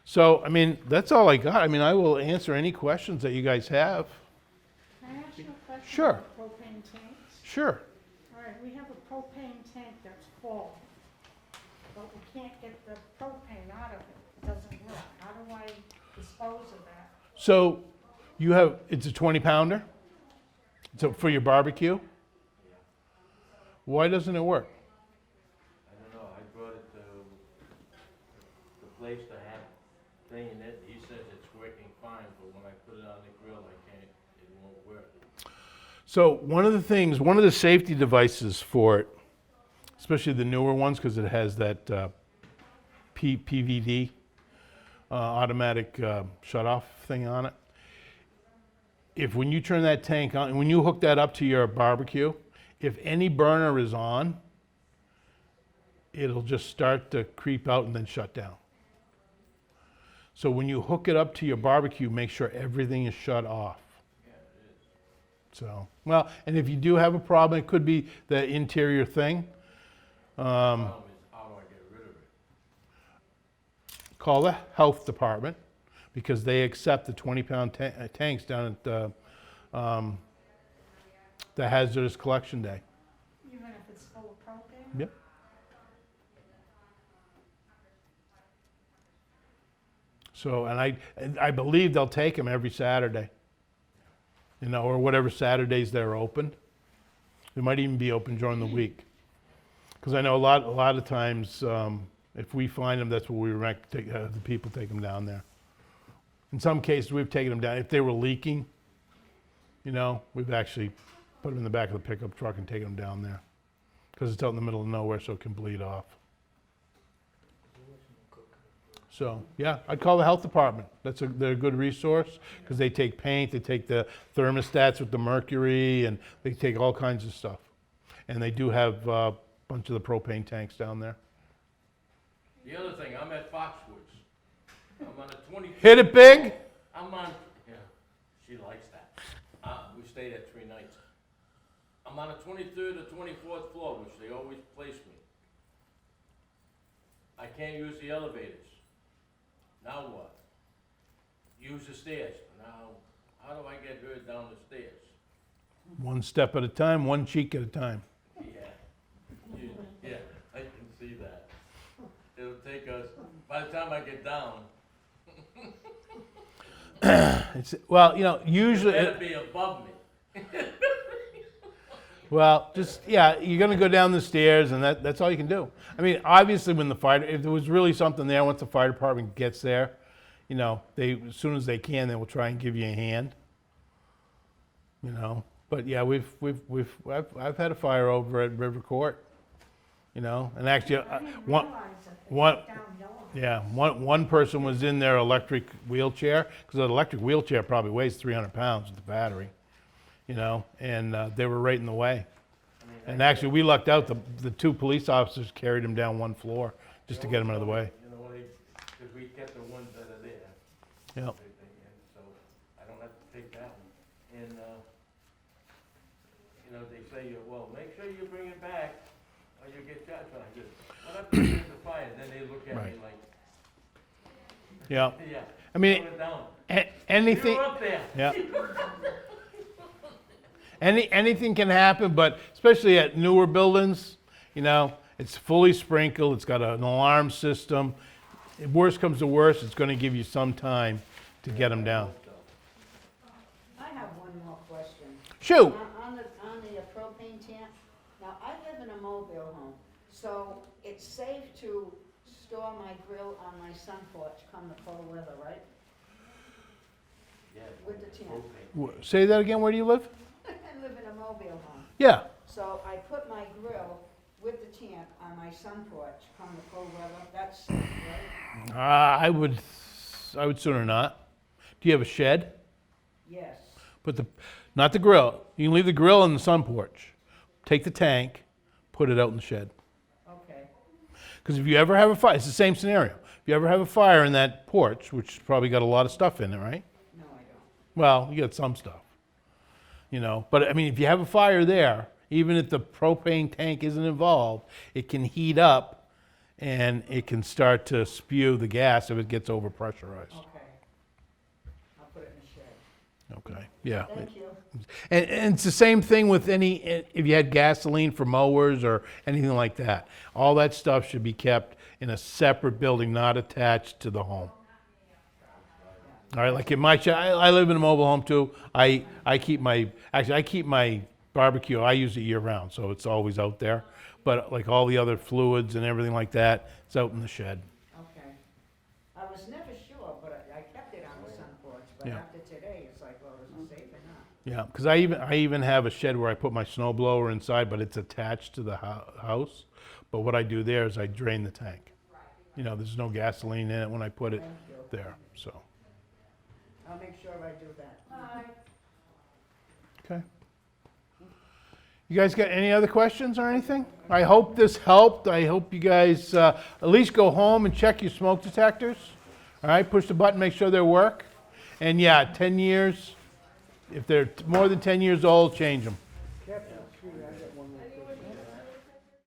Speaker 1: So, I mean, that's all I got. I mean, I will answer any questions that you guys have.
Speaker 9: Can I ask you a question?
Speaker 1: Sure.
Speaker 9: About propane tanks?
Speaker 1: Sure.
Speaker 9: All right, we have a propane tank that's full, but we can't get the propane out of it. It doesn't work. How do I dispose of that?
Speaker 1: So, You have, it's a 20 pounder? So for your barbecue? Why doesn't it work?
Speaker 6: I don't know, I brought it to the place to have thing in it, he says it's working fine, but when I put it on the grill, it won't work.
Speaker 1: So one of the things, one of the safety devices for it, especially the newer ones, because it has that PVD automatic shut-off thing on it. If when you turn that tank on, when you hook that up to your barbecue, if any burner is on, it'll just start to creep out and then shut down. So when you hook it up to your barbecue, make sure everything is shut off.
Speaker 6: Yeah, it is.
Speaker 1: So, well, and if you do have a problem, it could be the interior thing.
Speaker 6: Problem is, how do I get rid of it?
Speaker 1: Call the health department because they accept the 20-pound tanks down at the hazardous collection day.
Speaker 9: Even if it's full of propane?
Speaker 1: Yep. So, and I believe they'll take them every Saturday, you know, or whatever Saturdays they're open. They might even be open during the week. Because I know a lot of times, if we find them, that's what we the people take them down there. In some cases, we've taken them down. If they were leaking, you know, we've actually put them in the back of the pickup truck and taken them down there. Because it's out in the middle of nowhere, so it can bleed off. So, yeah, I'd call the health department. They're a good resource because they take paint, they take the thermostats with the mercury, and they take all kinds of stuff. And they do have a bunch of the propane tanks down there.
Speaker 6: The other thing, I'm at Foxwoods. I'm on a 20.
Speaker 1: Hit it big?
Speaker 6: I'm on, yeah, she likes that. We stayed at 3 nights. I'm on the 23rd or 24th floor, which they always place me. I can't use the elevators. Now what? Use the stairs. Now, how do I get her down the stairs?
Speaker 1: One step at a time, one cheek at a time.
Speaker 6: Yeah, I can see that. It'll take us, by the time I get down,
Speaker 1: Well, you know,
Speaker 6: it
Speaker 1: usually,
Speaker 6: better be above me.
Speaker 1: well, just, yeah, you're gonna go down the stairs and that's all you can do. I mean, obviously when if there was really something there, once the fire department gets there, you know, as soon as they can, they will try and give you a hand. You know, but yeah, I've had a fire over at River Court, you know, and actually,
Speaker 9: I didn't
Speaker 1: one,
Speaker 9: realize that they
Speaker 1: one-
Speaker 9: took down yellow.
Speaker 1: yeah, one person was in their electric wheelchair, because an electric wheelchair probably weighs 300 pounds with the battery, you know, and they were right in the way. And actually, we lucked out, the 2 police officers carried him down 1 floor just to get him out of the way.
Speaker 6: You know, because we kept the ones that are there.
Speaker 1: Yep.
Speaker 6: Everything, and so I don't have to take that one. And, you know, they say, well, make sure you bring it back or you get charged. I said, what if there's a fire? Then they look at me
Speaker 1: Right.
Speaker 6: like,
Speaker 1: Yeah,
Speaker 6: yeah,
Speaker 1: I mean,
Speaker 6: slow it down.
Speaker 1: anything,
Speaker 6: You're up there.
Speaker 1: yeah. Anything can happen, but especially at newer buildings, you know, it's fully sprinkled, it's got an alarm system. If worst comes to worst, it's gonna give you some time to get them down.
Speaker 7: I have one more question.
Speaker 1: Shoot!
Speaker 7: On the propane tank, now I live in a mobile home, so it's safe to store my grill on my sun porch come the cold weather, right?
Speaker 6: Yeah,
Speaker 7: With the tank.
Speaker 6: propane.
Speaker 1: Say that again, where do you live?
Speaker 7: I live in a mobile home,
Speaker 1: Yeah,
Speaker 7: so I put my grill with the tank on my sun porch come the cold weather, that's safe, right?
Speaker 1: I would sooner not. Do you have a shed?
Speaker 7: Yes.
Speaker 1: Put not the grill, you can leave the grill in the sun porch. Take the tank, put it out in the shed.
Speaker 7: Okay.
Speaker 1: Because if you ever have a fire, it's the same scenario. If you ever have a fire in that porch, which probably got a lot of stuff in it, right?
Speaker 7: No, I don't.
Speaker 1: Well, you got some stuff, you know. But I mean, if you have a fire there, even if the propane tank isn't involved, it can heat up and it can start to spew the gas if it gets overpressurized.
Speaker 7: Okay. I'll put it in the shed.
Speaker 1: Okay, yeah.
Speaker 7: Thank you.
Speaker 1: And it's the same thing with if you had gasoline for mowers or anything like that. All that stuff should be kept in a separate building, not attached to the home. All right, like in my, I live in a mobile home too. I keep my barbecue, I use it year round, so it's always out there. But like all the other fluids and everything like that, it's out in the shed.
Speaker 7: Okay. I was never sure, but I kept it on the sun porch, but
Speaker 1: Yeah.
Speaker 7: after today, it's like, well, is it safe or not?
Speaker 1: Yeah, because I even have a shed where I put my snow blower inside, but it's attached to the house. But what I do there is I drain the tank. You know, there's no gasoline in it when I put it
Speaker 7: Thank you.
Speaker 1: there, so.
Speaker 7: I'll make sure I do that.
Speaker 1: Okay. You guys got any other questions or anything? I hope this helped. I hope you guys at least go home and check your smoke detectors. All right, push the button, make sure they work. And yeah, 10 years, if they're more than 10 years old, change them.